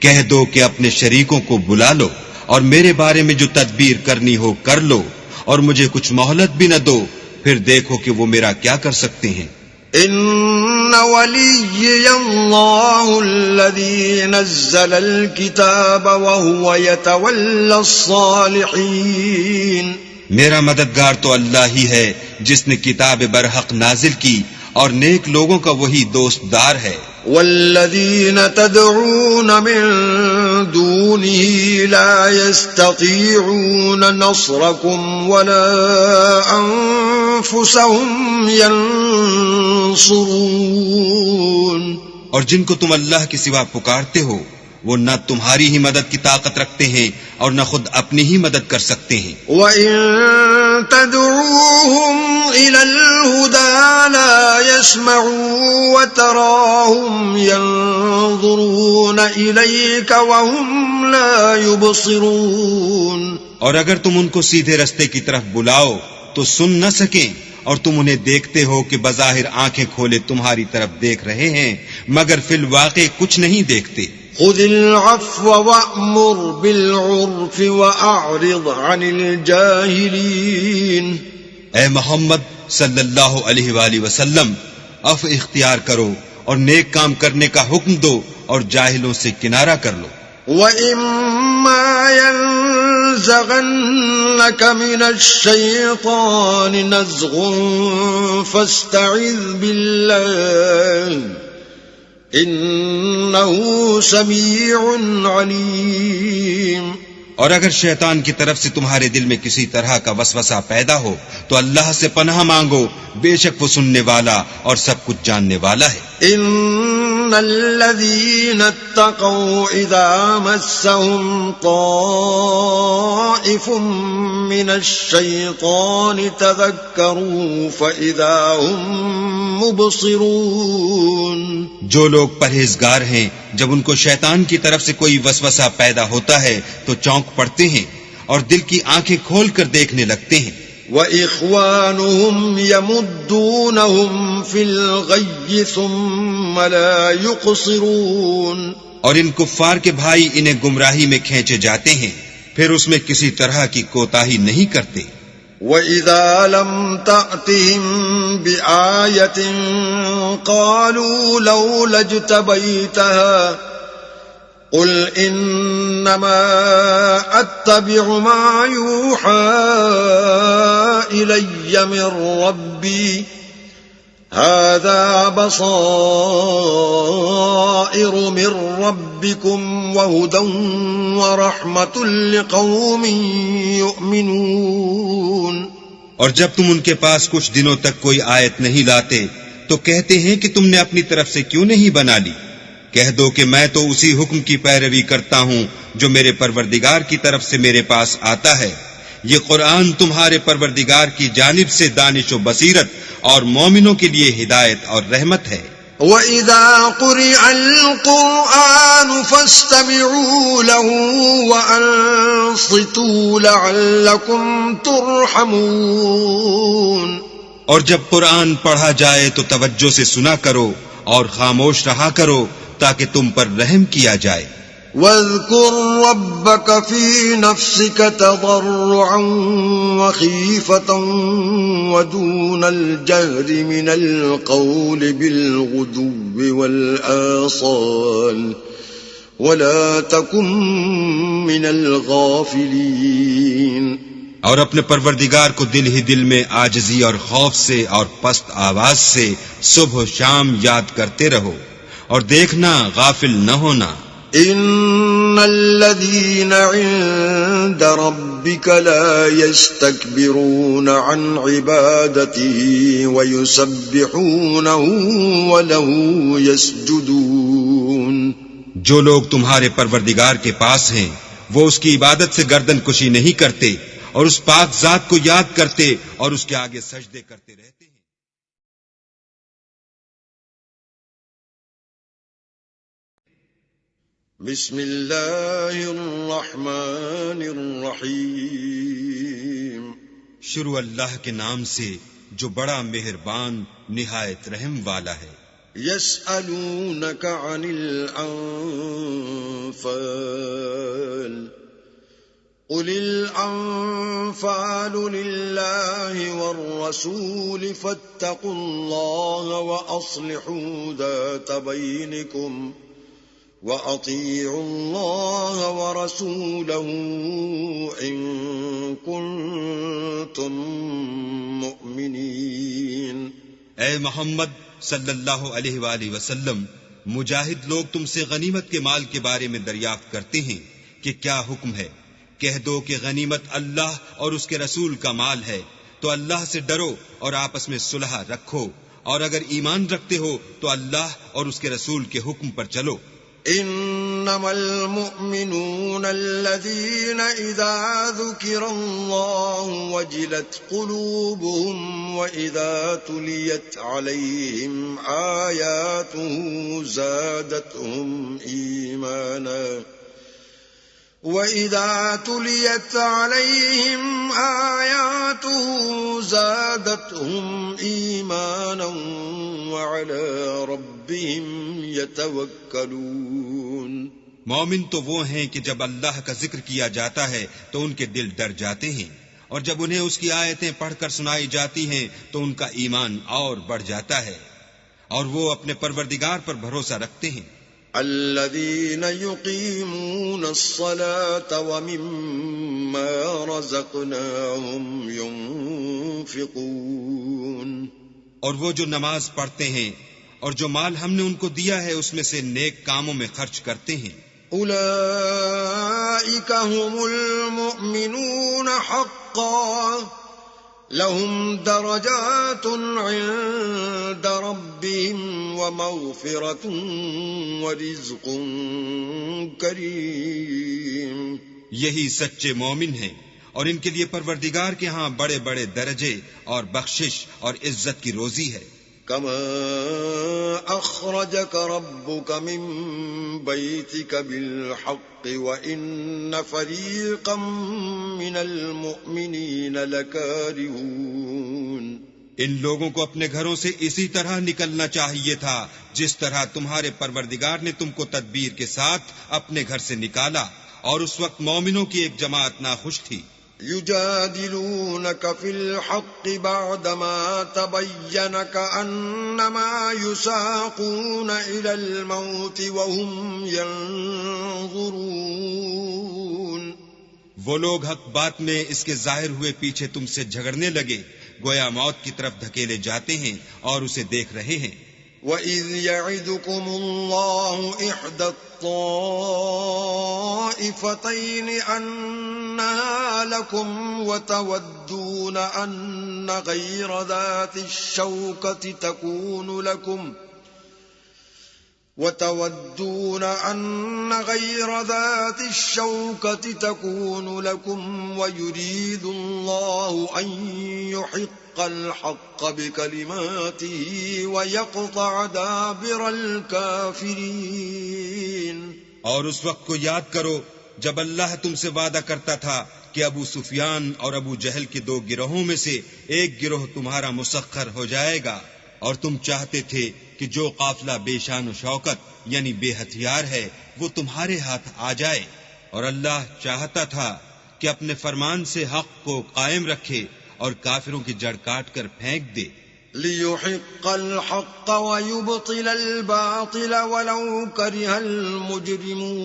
کہہ دو کہ اپنے شریکوں کو بلا لو اور میرے بارے میں جو تدبیر کرنی ہو کر لو اور مجھے کچھ مہلت بھی نہ دو، پھر دیکھو کہ وہ میرا کیا کر سکتے ہیں. ان ولی اللہ الذی نزل الکتاب وهو يتولى الصالحین. میرا مددگار تو اللہ ہی ہے جس نے کتاب برحق نازل کی اور نیک لوگوں کا وہی دوست دار ہے. والذین تدعون من دونه لا يستطيعون نصركم ولا انفسهم ينصرون. اور جن کو تم اللہ کے سوا پکارتے ہو وہ نہ تمہاری ہی مدد کی طاقت رکھتے ہیں اور نہ خود اپنی ہی مدد کر سکتے ہیں. وَإِن تَدْعُوهُمْ إِلَى الْهُدَى لَا يَسْمَعُوا وَتَرَاهُمْ يَنظُرُونَ إِلَيْكَ وَهُمْ لَا يُبْصِرُونَ. اور اگر تم ان کو سیدھے رستے کی طرف بلاؤ تو سن نہ سکیں اور تم انہیں دیکھتے ہو کہ بظاہر آنکھیں کھولے تمہاری طرف دیکھ رہے ہیں مگر فی الواقع کچھ نہیں دیکھتے. خذ العفو وأمر بالعرف وأعرض عن الجاهلين. اے محمد صلی اللہ علیہ وآلہ وسلم، عفو اختیار کرو اور نیک کام کرنے کا حکم دو اور جاہلوں سے کنارہ کر لو. وَإِمَّا يَنزَغَنَّكَ مِنَ الشَّيْطَانِ نَزْغٌ فَاسْتَعِذْ بِاللَّهِ إِنَّهُ سَمِيعٌ عَلِيمٌ. اور اگر شیطان کی طرف سے تمہارے دل میں کسی طرح کا وسوسہ پیدا ہو تو اللہ سے پناہ مانگو، بے شک وہ سننے والا اور سب کچھ جاننے والا ہے۔ ان الذين اتقوا اذا مسهم طائف من الشيطان تذكروا فاذا هم مبصرون، جو لوگ پرہیزگار ہیں جب ان کو شیطان کی طرف سے کوئی وسوسہ پیدا ہوتا ہے تو چونک پڑتے ہیں اور دل کی آنکھیں کھول کر دیکھنے لگتے ہیں۔ وَإِخْوَانُهُمْ يَمُدُّونَهُمْ فِي الْغَيِّ ثُمَّ لَا يُقْصِرُونَ، اور ان کفار کے بھائی انہیں گمراہی میں کھینچے جاتے ہیں، پھر اس میں کسی طرح کی کوتاہی نہیں کرتے۔ وَإِذَا لَمْ تَأْتِهِمْ بِآيَةٍ قَالُوا لَوْلَا اجْتَبَيْتَهَا قُلْ إِنَّمَا أَتَّبِعُ مَا يُوحَى إِلَيَّ مِن رَّبِّي هَذَا بَصَائِرُ مِن رَّبِّكُمْ وَهُدًى وَرَحْمَةٌ لِقَوْمٍ يُؤْمِنُونَ۔ اور جب تم ان کے پاس کچھ دنوں تک کوئی آیت نہیں لاتے تو کہتے ہیں کہ تم نے اپنی طرف سے کیوں نہیں بنا لی؟ کہہ دو کہ میں تو اسی حکم کی پیروی کرتا ہوں جو میرے پروردگار کی طرف سے میرے پاس آتا ہے۔ یہ قرآن تمہارے پروردگار کی جانب سے دانش و بصیرت اور مومنوں کے لیے ہدایت اور رحمت ہے۔ وَإِذَا قُرِئَ الْقُرْآنُ فَاسْتَمِعُوا لَهُ وَأَنصِتُوا لَعَلَّكُمْ تُرْحَمُونَ، اور جب قرآن پڑھا جائے تو توجہ سے سنا کرو اور خاموش رہا کرو تاکہ تم پر رحم کیا جائے۔ وَاذْكُرْ رَبَّكَ فِي نَفْسِكَ تَضَرُّعًا وَخِيفَةً وَدُونَ الْجَهْرِ مِنَ الْقَوْلِ بِالْغُدُوِّ وَالْآصَالِ وَلَا تَكُن مِّنَ الْغَافِلِينَ، اور اپنے پروردگار کو دل ہی دل میں عاجزی اور خوف سے اور پست آواز سے صبح و شام یاد کرتے رہو اور دیکھنا غافل نہ ہونا۔ ان الذين عند ربك لا يستكبرون عن عبادته ويسبحونه وله يسجدون، جو لوگ تمہارے پروردگار کے پاس ہیں وہ اس کی عبادت سے گردن کشی نہیں کرتے اور اس پاک ذات کو یاد کرتے اور اس کے آگے سجدے کرتے رہتے ہیں۔ بسم اللہ الرحمن الرحیم، شروع اللہ کے نام سے جو بڑا مہربان نہایت رحم والا ہے۔ یسألونک عن الانفال قل الانفال للہ والرسول فاتقوا اللہ واصلحوا ذات بینکم وَأَطِيعُوا اللَّهَ وَرَسُولَهُ إِن كُنتُم مُّؤْمِنِينَ۔ اے محمد صلی اللہ علیہ وآلہ وسلم، مجاہد لوگ تم سے غنیمت کے مال کے بارے میں دریافت کرتے ہیں کہ کیا حکم ہے۔ کہہ دو کہ غنیمت اللہ اور اس کے رسول کا مال ہے، تو اللہ سے ڈرو اور آپس میں صلح رکھو، اور اگر ایمان رکھتے ہو تو اللہ اور اس کے رسول کے حکم پر چلو۔ انما المؤمنون الذين اذا ذكر الله وجلت قلوبهم واذا تليت عليهم آياته زادتهم ايمانا وَإِذَا تُلِيَتْ عَلَيْهِمْ آيَاتُهُ زَادَتْهُمْ إِيمَانًا وَعَلَى رَبِّهِمْ يَتَوَكَّلُونَ۔ مومن تو وہ ہیں کہ جب اللہ کا ذکر کیا جاتا ہے تو ان کے دل ڈر جاتے ہیں، اور جب انہیں اس کی آیتیں پڑھ کر سنائی جاتی ہیں تو ان کا ایمان اور بڑھ جاتا ہے، اور وہ اپنے پروردگار پر بھروسہ رکھتے ہیں۔ الذين يقيمون الصلاة ومما رزقناهم ينفقون، اور وہ جو نماز پڑھتے ہیں اور جو مال ہم نے ان کو دیا ہے اس میں سے نیک کاموں میں خرچ کرتے ہیں۔ أولئك هم المؤمنون حقا لهم درجات عند ربهم ومغفرة ورزق کریم. یہی سچے مومن ہیں اور ان کے لیے پروردگار کے ہاں بڑے بڑے درجے اور بخشش اور عزت کی روزی ہے. كما أخرجك ربك من بيتك بالحق وإن فريقا من المؤمنين لكارهون. ان لوگوں کو اپنے گھروں سے اسی طرح نکلنا چاہیے تھا جس طرح تمہارے پروردگار نے تم کو تدبیر کے ساتھ اپنے گھر سے نکالا، اور اس وقت مومنوں کی ایک جماعت ناخوش تھی. يجادلونك في الحق بعدما تبين كأنما يساقون إلى الموت وهم ينظرون. وہ لوگ حق بات میں اس کے ظاہر ہوئے پیچھے تم سے جھگڑنے لگے، گویا موت کی طرف دھکیلے جاتے ہیں اور اسے دیکھ رہے ہیں. وَإِذْ يَعِدُكُمُ اللَّهُ إِحْدَى الطَّائِفَتَيْنِ أَنَّهَا لَكُمْ وَتَوَدُّونَ أَنَّ غَيْرَ ذَاتِ الشَّوْكَةِ تَكُونُ لَكُمْ وَيُرِيدُ اللَّهُ أَن يُحِقَّ الْحَقَّ بِكَلِمَاتِهِ وَيَقْطَعَ دَابِرَ الْكَافِرِينَ. اور اس وقت کو یاد کرو جب اللہ تم سے وعدہ کرتا تھا کہ ابو سفیان اور ابو جہل کے دو گروہوں میں سے ایک گروہ تمہارا مسخر ہو جائے گا، اور تم چاہتے تھے کہ جو قافلہ بے شان و شوکت یعنی بے ہتھیار ہے وہ تمہارے ہاتھ آ جائے، اور اللہ چاہتا تھا کہ اپنے فرمان سے حق کو قائم رکھے اور کافروں کی جڑ کاٹ کر پھینک دے. لِيُحِقَّ الْحَقَّ وَيُبْطِلَ الْبَاطِلَ وَلَوْ كَرِهَ الْمُجْرِمُونَ.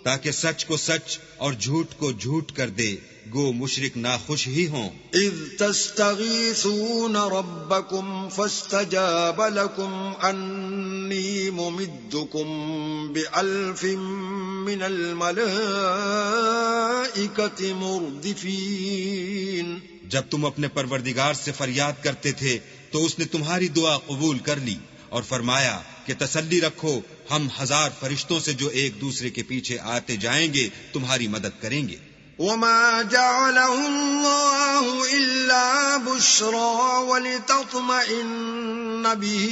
تاکہ سچ کو سچ اور جھوٹ کو جھوٹ کر دے، گو مشرک ناخوش ہی ہوں. اذ تستغیثون ربکم فاستجاب لکم انی ممدکم بألف من الملائکۃ مردفین. جب تم اپنے پروردگار سے فریاد کرتے تھے تو اس نے تمہاری دعا قبول کر لی اور فرمایا کہ تسلی رکھو، ہم 1000 فرشتوں سے جو ایک دوسرے کے پیچھے آتے جائیں گے تمہاری مدد کریں گے. وما جعله الله إلا بشرى ولتطمئن به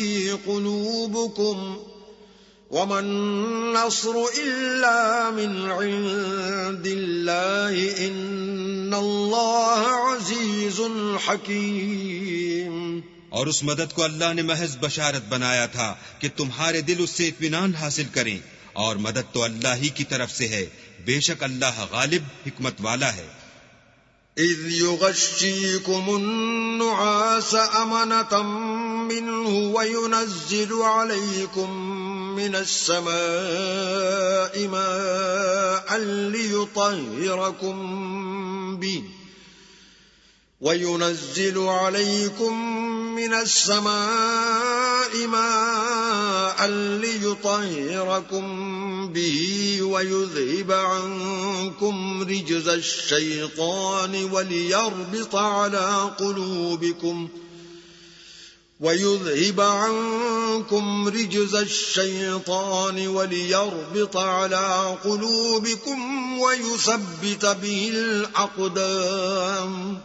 قلوبكم وما النصر إلا من عند الله إن الله عزيز حكيم. اور اس مدد کو اللہ نے محض بشارت بنایا تھا کہ تمہارے دل اس سے اطمینان حاصل کریں، اور مدد تو اللہ ہی کی طرف سے ہے، بے شک اللہ غالب حکمت والا ہے. اذ يغشيكم النعاس أمنة منه وينزل عليكم من السماء ماء ليطهركم به ويذهب عنكم رجز الشيطان وليربط على قلوبكم ويثبت به الأقدام.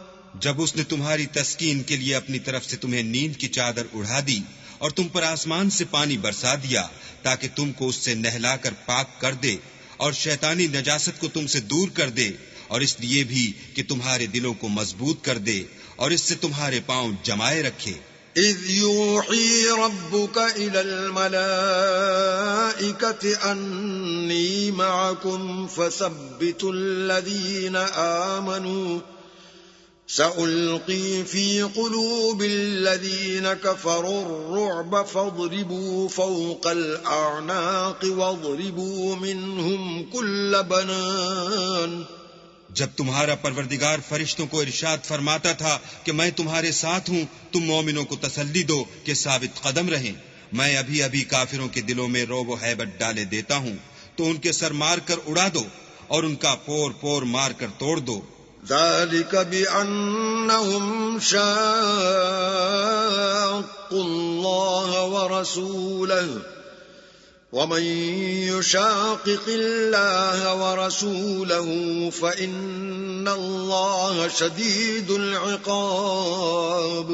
جب اس نے تمہاری تسکین کے لیے اپنی طرف سے تمہیں نیند کی چادر اڑا دی اور تم پر آسمان سے پانی برسا دیا تاکہ تم کو اس سے نہلا کر پاک کر دے اور شیطانی نجاست کو تم سے دور کر دے، اور اس لیے بھی کہ تمہارے دلوں کو مضبوط کر دے اور اس سے تمہارے پاؤں جمائے رکھے. اذ يوحي ربك الى الملائكة انی معكم فثبتوا الذين آمنوا سألقي في قلوب الذين كفروا الرعب فاضربوا فوق الأعناق واضربوا منهم كل بنان. جب تمہارا پروردگار فرشتوں کو ارشاد فرماتا تھا کہ میں تمہارے ساتھ ہوں، تم مومنوں کو تسلی دو کہ ثابت قدم رہیں، میں ابھی ابھی کافروں کے دلوں میں رعب و ہیبت ڈالے دیتا ہوں، تو ان کے سر مار کر اڑا دو اور ان کا پور پور مار کر توڑ دو. ذلك بأنهم شاقوا الله ورسوله ومن يشاقق الله ورسوله فإن الله شديد العقاب.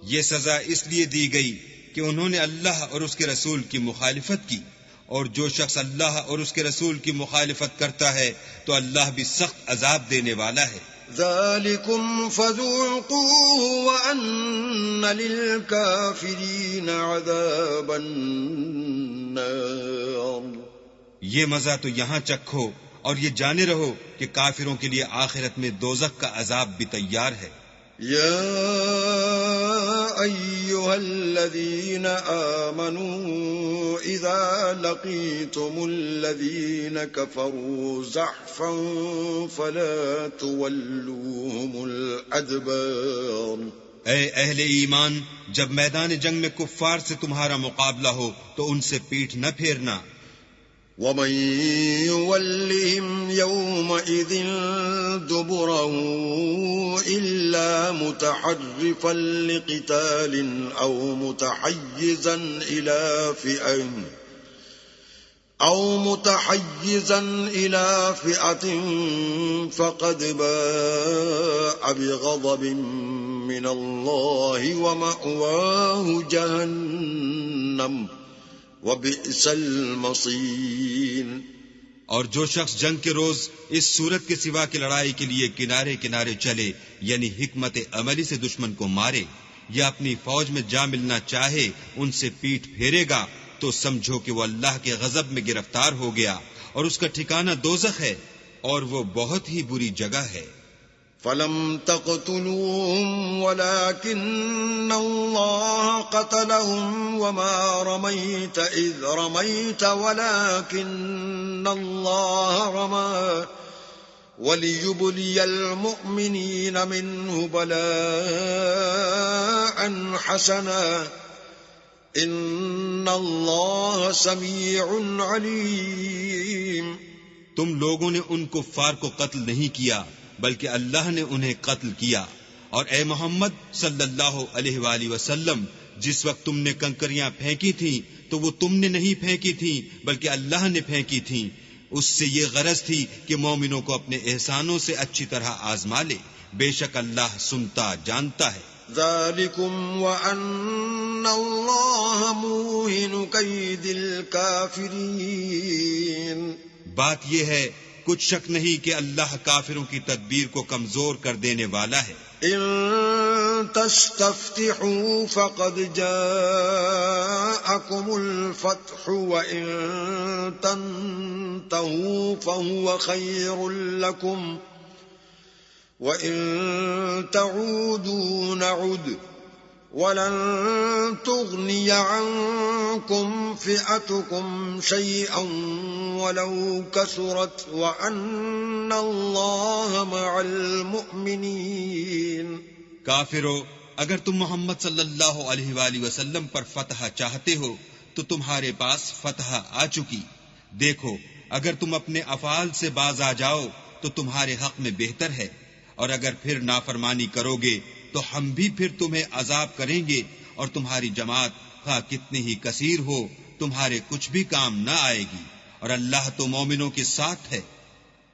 یہ سزا اس لیے دی گئی کہ انہوں نے اللہ اور اس کے رسول کی مخالفت کی، اور جو شخص اللہ اور اس کے رسول کی مخالفت کرتا ہے تو اللہ بھی سخت عذاب دینے والا ہے. ذلكم فذوقوه وأن للكافرين عذاب النار. یہ مزہ تو یہاں چکھو اور یہ جانے رہو کہ کافروں کے لیے آخرت میں دوزخ کا عذاب بھی تیار ہے. يا أيها الذين آمنوا إذا لقيتم الذين كفروا زحفا فلا تولوهم الأدبار. اے اہل ایمان، جب میدان جنگ میں کفار سے تمہارا مقابلہ ہو تو ان سے پیٹھ نہ پھیرنا. ومن يولهم يومئذ دبره إلا متحرفا لقتال أو متحيزا إلى فئة فقد باء بغضب من الله ومأواه جهنم وَبِئْسَ الْمَصِيرُ. اور جو شخص جنگ کے روز اس صورت کے سوا کی لڑائی کے لیے کنارے کنارے چلے، یعنی حکمت عملی سے دشمن کو مارے یا اپنی فوج میں جا ملنا چاہے، ان سے پیٹھ پھیرے گا تو سمجھو کہ وہ اللہ کے غضب میں گرفتار ہو گیا، اور اس کا ٹھکانہ دوزخ ہے، اور وہ بہت ہی بری جگہ ہے. فلم تقتلوهم ولكن الله قتلهم وما رميت إذ رميت ولكن الله رمى وليبلي المؤمنين منه بلاء حسنا إن الله سميع عليم. تم لوگوں نے ان کفار کو قتل نہیں کیا بلکہ اللہ نے انہیں قتل کیا، اور اے محمد صلی اللہ علیہ وآلہ وسلم، جس وقت تم نے کنکریاں پھینکی تھیں تو وہ تم نے نہیں پھینکی تھیں بلکہ اللہ نے پھینکی تھیں. اس سے یہ غرض تھی کہ مومنوں کو اپنے احسانوں سے اچھی طرح آزما لے، بے شک اللہ سنتا جانتا ہے. ذالکم وان اللہ موہن کید الکافرین. بات یہ ہے، کچھ شک نہیں کہ اللہ کافروں کی تدبیر کو کمزور کر دینے والا ہے. ان تستفتحوا فقد جاءكم الفتح وان تنتهوا فهو خير لكم وان تعودوا نعد ولن تغني عنكم فئتكم شيئا ولو كثرت وأن الله مع المؤمنين. کافرو، اگر تم محمد صلی اللہ علیہ وآلہ وسلم پر فتح چاہتے ہو تو تمہارے پاس فتح آ چکی. دیکھو، اگر تم اپنے افعال سے باز آ جاؤ تو تمہارے حق میں بہتر ہے، اور اگر پھر نافرمانی کرو گے تو ہم بھی پھر تمہیں عذاب کریں گے، اور تمہاری جماعت خواہ کتنی ہی کثیر ہو تمہارے کچھ بھی کام نہ آئے گی، اور اللہ تو مومنوں کے ساتھ ہے.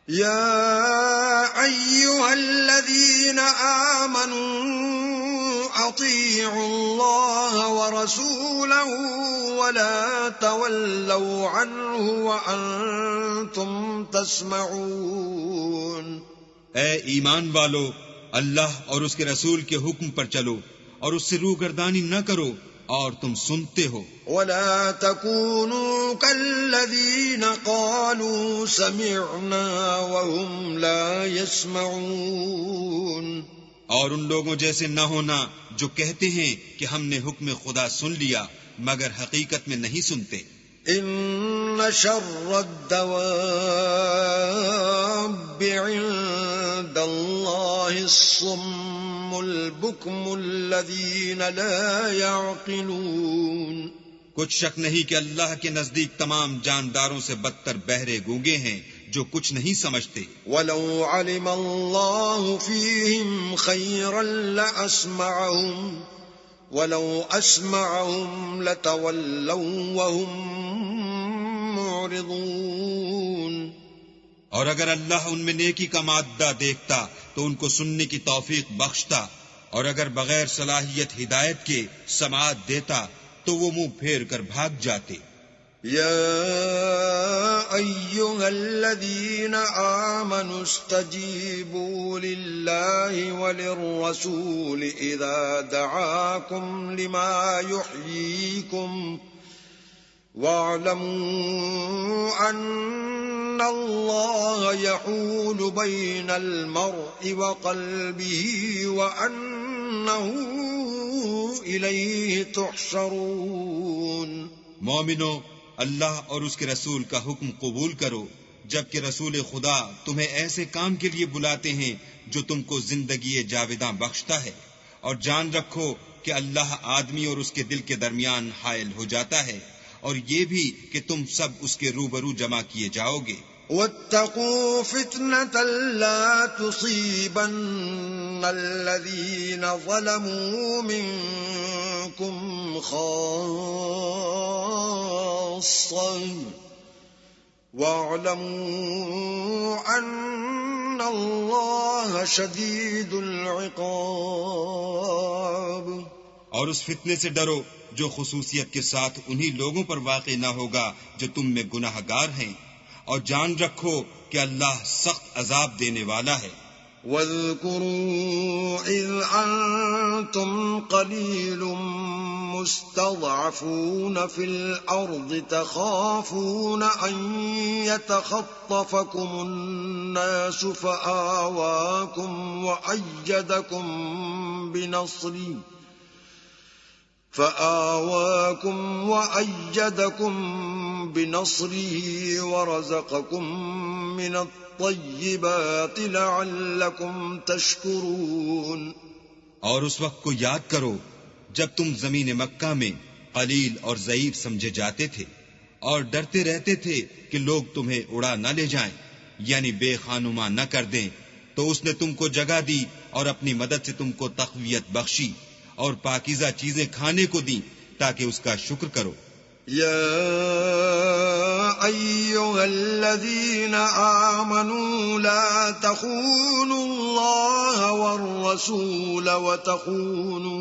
یا ایھا الذین آمنوا اطیعوا اللہ ورسولہ ولا تولوا عنہ وانتم تسمعون. اے ایمان والو، اللہ اور اس کے رسول کے حکم پر چلو اور اس سے روگردانی نہ کرو اور تم سنتے ہو. ولا تكونوا كالذين قالوا سمعنا وهم لا يسمعون. اور ان لوگوں جیسے نہ ہونا جو کہتے ہیں کہ ہم نے حکم خدا سن لیا مگر حقیقت میں نہیں سنتے. ان شر الدواب عند الله الصم البكم الذين لا يعقلون. کچھ شک نہیں کہ اللہ کے نزدیک تمام جانداروں سے بدتر بہرے گونگے ہیں جو کچھ نہیں سمجھتے. وَلَوْ عَلِمَ اللَّهُ فِيهِمْ خَيْرًا لَأَسْمَعَهُمْ وَلَوْ أَسْمَعَهُمْ لَتَوَلَّوْا وَهُمْ مُعْرِضُونَ. اور اگر اللہ ان میں نیکی کا مادہ دیکھتا تو ان کو سننے کی توفیق بخشتا، اور اگر بغیر صلاحیت ہدایت کے سماعت دیتا تو وہ منہ پھیر کر بھاگ جاتے. يا أيها الذين آمنوا استجيبوا لله وللرسول إذا دعاكم لما يحييكم واعلموا أن الله يحول بين المرء وقلبه وأنه إليه تحشرون. مومنو، اللہ اور اس کے رسول کا حکم قبول کرو جبکہ رسول خدا تمہیں ایسے کام کے لیے بلاتے ہیں جو تم کو زندگی جاوداں بخشتا ہے، اور جان رکھو کہ اللہ آدمی اور اس کے دل کے درمیان حائل ہو جاتا ہے، اور یہ بھی کہ تم سب اس کے روبرو جمع کیے جاؤ گے. واتقوا فتنة لا تصيبن الذين ظلموا منكم خاصة واعلموا أن الله شديد العقاب. اور اس فتنے سے ڈرو جو خصوصیت کے ساتھ انہی لوگوں پر واقع نہ ہوگا جو تم میں گناہ گار ہیں، اور جان رکھو کہ اللہ سخت عذاب دینے والا ہے. وَاذْكُرُوا إِذْ أَنْتُمْ قَلِيلٌ مُسْتَضْعَفُونَ فِي الْأَرْضِ تَخَافُونَ أَنْ يَتَخَطَّفَكُمُ النَّاسُ فآواكم وأيدكم بنصره ورزقكم من الطيبات لعلكم تشكرون. اور اس وقت کو یاد کرو جب تم زمین مکہ میں قلیل اور ضعیف سمجھے جاتے تھے اور ڈرتے رہتے تھے کہ لوگ تمہیں اڑا نہ لے جائیں، یعنی بے خانما نہ کر دیں، تو اس نے تم کو جگہ دی اور اپنی مدد سے تم کو تقویت بخشی اور پاکیزہ چیزیں کھانے کو دیں تاکہ اس کا شکر کرو. یا ایھا الذین آمنوا لا تخونوا اللہ والرسول وتخونوا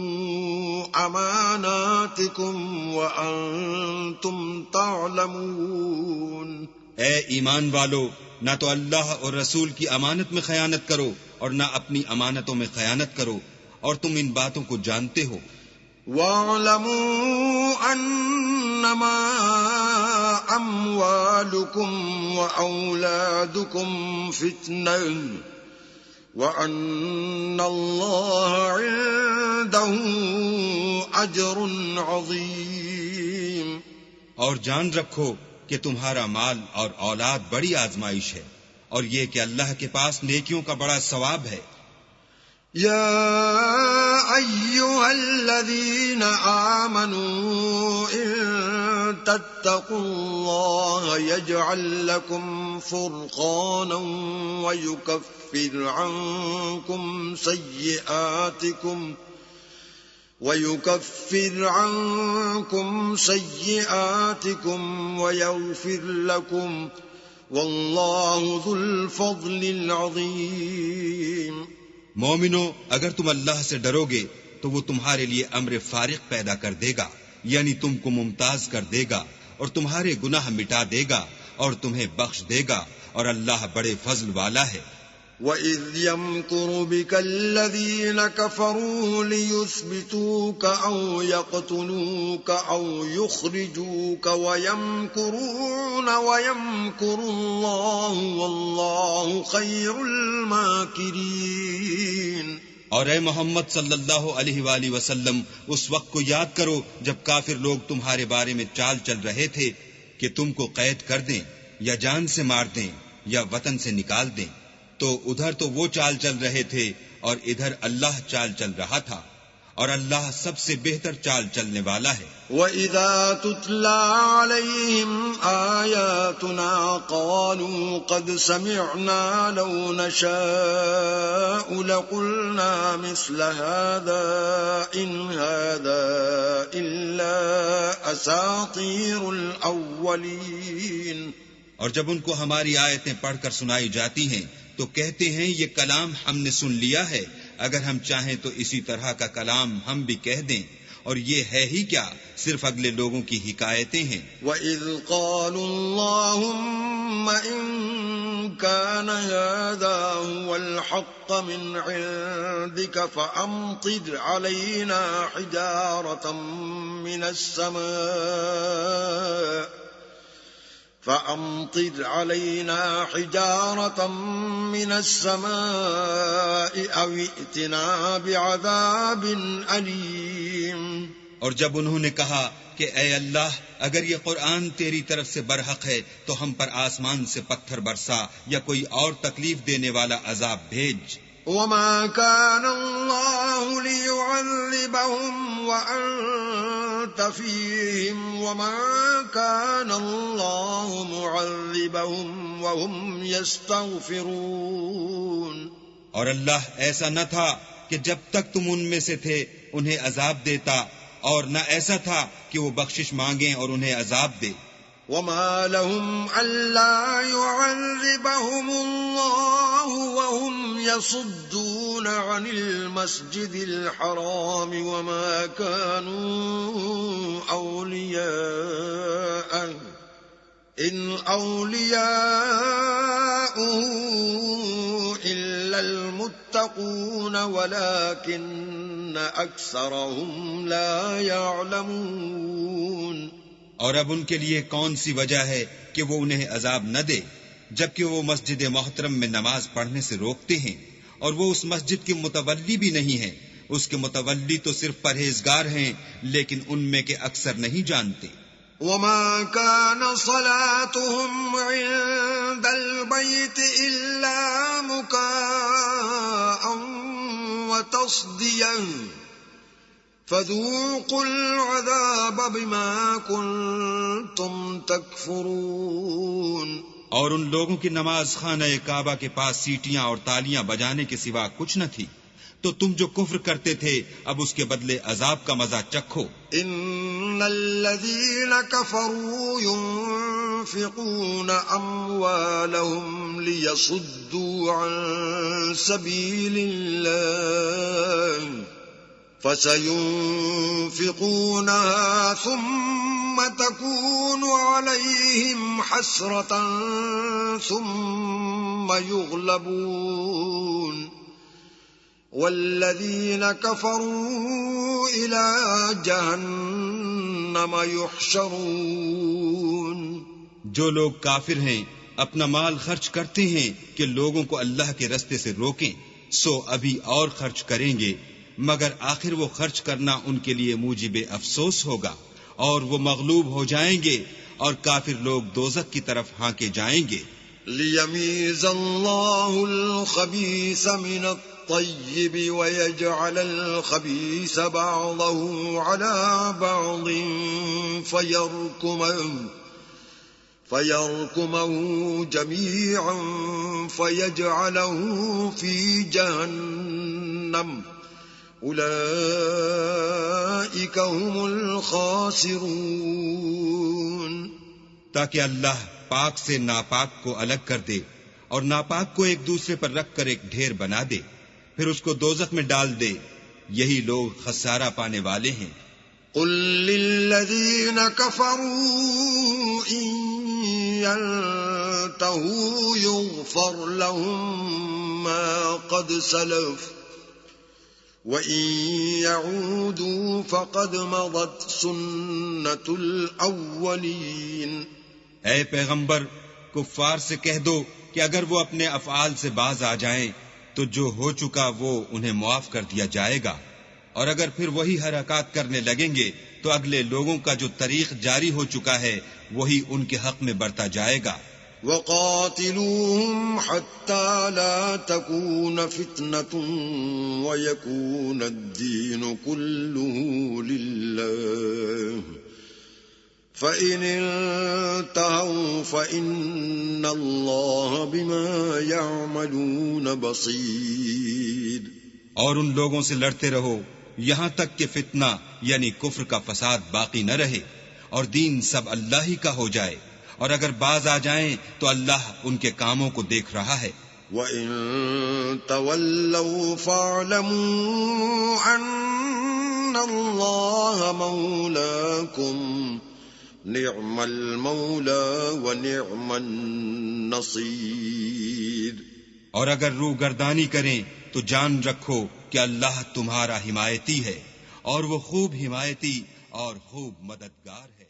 اماناتکم وانتم تعلمون. اے ایمان والو، نہ تو اللہ اور رسول کی امانت میں خیانت کرو اور نہ اپنی امانتوں میں خیانت کرو، اور تم ان باتوں کو جانتے ہو. وَاعْلَمُوا أَنَّمَا أَمْوَالُكُمْ وَأَوْلَادُكُمْ فِتْنَةٌ وَأَنَّ اللَّهَ عِندَهُ أَجْرٌ عَظِيمٌ. اور جان رکھو کہ تمہارا مال اور اولاد بڑی آزمائش ہے، اور یہ کہ اللہ کے پاس نیکیوں کا بڑا ثواب ہے. یا ایھا الذین آمنوا ان تتقوا اللہ یجعل لکم فرقانا ویکفر عنکم سیئاتکم ویغفر لکم واللہ ذو الفضل العظیم. مومنو، اگر تم اللہ سے ڈرو گے تو وہ تمہارے لیے امر فارق پیدا کر دے گا، یعنی تم کو ممتاز کر دے گا اور تمہارے گناہ مٹا دے گا اور تمہیں بخش دے گا، اور اللہ بڑے فضل والا ہے. وَإِذْ يَمْكُرُ بِكَ الَّذِينَ كَفَرُوا لِيُثْبِتُوكَ أَوْ يَقْتُلُوكَ أَوْ يُخْرِجُوكَ وَيَمْكُرُونَ وَيَمْكُرُ اللَّهُ وَاللَّهُ خَيْرُ الْمَاكِرِينَ. اور اے محمد صلی اللہ علیہ وآلہ وسلم، اس وقت کو یاد کرو جب کافر لوگ تمہارے بارے میں چال چل رہے تھے کہ تم کو قید کر دیں یا جان سے مار دیں یا وطن سے نکال دیں، تو ادھر تو وہ چال چل رہے تھے اور ادھر اللہ چال چل رہا تھا، اور اللہ سب سے بہتر چال چلنے والا ہے۔ وَإِذَا تُتْلَى عَلَيْهِمْ آيَاتُنَا قَالُوا قَدْ سَمِعْنَا لَوْ نَشَاءُ لَقُلْنَا مِثْلَ هَذَا إِنْ هَذَا إِلَّا أَسَاطِيرُ الْأَوَّلِينَ۔ اور جب ان کو ہماری آیتیں پڑھ کر سنائی جاتی ہیں تو کہتے ہیں یہ کلام ہم نے سن لیا ہے، اگر ہم چاہیں تو اسی طرح کا کلام ہم بھی کہہ دیں، اور یہ ہے ہی کیا، صرف اگلے لوگوں کی حکایتیں ہیں۔ وَإِذْ قَالُوا اللَّهُمَّ إِن كَانَ هَذَا هُوَ الْحَقَّ مِنْ عِنْدِكَ فَأَمْطِرْ عَلَيْنَا حِجَارَةً مِّنَ السَّمَاءِ أَوْ ائْتِنَا بِعَذَابٍ أَلِيمٍ۔ اور جب انہوں نے کہا کہ اے اللہ اگر یہ قرآن تیری طرف سے برحق ہے تو ہم پر آسمان سے پتھر برسا یا کوئی اور تکلیف دینے والا عذاب بھیج۔ وَمَا كَانَ اللَّهُ لِيُعَذِّبَهُمْ وَأَنْتَ فِيهِمْ وَمَا كَانَ اللَّهُ مُعَذِّبَهُمْ وَهُمْ يَسْتَغْفِرُونَ۔ اور اللہ ایسا نہ تھا کہ جب تک تم ان میں سے تھے انہیں عذاب دیتا، اور نہ ایسا تھا کہ وہ بخشش مانگیں اور انہیں عذاب دے۔ وَمَا لَهُمْ أَلَّا يُعَذِّبَهُمُ اللَّهُ وَهُمْ يَصُدُّونَ عَنِ الْمَسْجِدِ الْحَرَامِ وَمَا كَانُوا أَوْلِيَاءَهُ إِنْ أَوْلِيَاؤُهُ إِلَّا الْمُتَّقُونَ وَلَكِنَّ أَكْثَرَهُمْ لَا يَعْلَمُونَ۔ اور اب ان کے لیے کون سی وجہ ہے کہ وہ انہیں عذاب نہ دے، جبکہ وہ مسجد محترم میں نماز پڑھنے سے روکتے ہیں، اور وہ اس مسجد کے متولی بھی نہیں ہیں، اس کے متولی تو صرف پرہیزگار ہیں لیکن ان میں کے اکثر نہیں جانتے۔ وَمَا كَانَ صَلَاتُهُمْ عِندَ الْبَيْتِ إِلَّا مُكَاءً وَتَصْدِيًا فَذُوقُوا الْعَذَابَ بِمَا كُنْتُمْ تَكْفُرُونَ۔ اور ان لوگوں کی نماز خانہ کعبہ کے پاس سیٹیاں اور تالیاں بجانے کے سوا کچھ نہ تھی، تو تم جو کفر کرتے تھے اب اس کے بدلے عذاب کا مزہ چکھو۔ ان الذين كفروا ينفقون اموالهم ليصدوا عن سبيل الله فسينفقونها ثم تكون عليهم حسرة ثم يغلبون والذين كفروا إلى جهنم يحشرون۔ جو لوگ کافر ہیں اپنا مال خرچ کرتے ہیں کہ لوگوں کو اللہ کے رستے سے روکیں، سو ابھی اور خرچ کریں گے، مگر آخر وہ خرچ کرنا ان کے لیے موجب افسوس ہوگا، اور وہ مغلوب ہو جائیں گے اور کافر لوگ دوزخ کی طرف ہانکے جائیں گے۔ لِيَمِيزَ اللَّهُ الْخَبِيثَ مِنَ الطَّيِّبِ وَيَجْعَلَ الْخَبِيثَ بَعْضَهُ عَلَى بَعْضٍ فَيَرْكُمَهُ جَمِيعًا فَيَجْعَلَهُ فِي جَهَنَّمَ اولئک هم الخاسرون۔ تاکہ اللہ پاک سے ناپاک کو الگ کر دے اور ناپاک کو ایک دوسرے پر رکھ کر ایک ڈھیر بنا دے، پھر اس کو دوزخ میں ڈال دے، یہی لوگ خسارہ پانے والے ہیں۔ قل للذین کفروا ان ينتهوا یغفر لهم ما قد سلف وَإِن يَعُودُوا فَقَدْ مَضَتْ سُنَّةُ الْأَوَّلِينَ۔ اے پیغمبر کفار سے کہہ دو کہ اگر وہ اپنے افعال سے باز آ جائیں تو جو ہو چکا وہ انہیں معاف کر دیا جائے گا، اور اگر پھر وہی حرکات کرنے لگیں گے تو اگلے لوگوں کا جو طریق جاری ہو چکا ہے وہی ان کے حق میں برتا جائے گا۔ وقاتلوهم حتى لا تكون فتنة ويكون الدين كله لله فإن انتهوا فإن الله بما يعملون بصير. اور ان لوگوں سے لڑتے رہو یہاں تک کہ فتنہ یعنی کفر کا فساد باقی نہ رہے اور دین سب اللہ ہی کا ہو جائے، اور اگر باز آ جائیں تو اللہ ان کے کاموں کو دیکھ رہا ہے. وَإِن تَوَلَّوْا فَاعْلَمُوا أَنَّ اللَّهَ مَوْلَاكُمْ نِعْمَ الْمَوْلَى وَنِعْمَ النَّصِيرُ. اور اگر روگردانی کریں تو جان رکھو کہ اللہ تمہارا حمایتی ہے، اور وہ خوب حمایتی اور خوب مددگار ہے.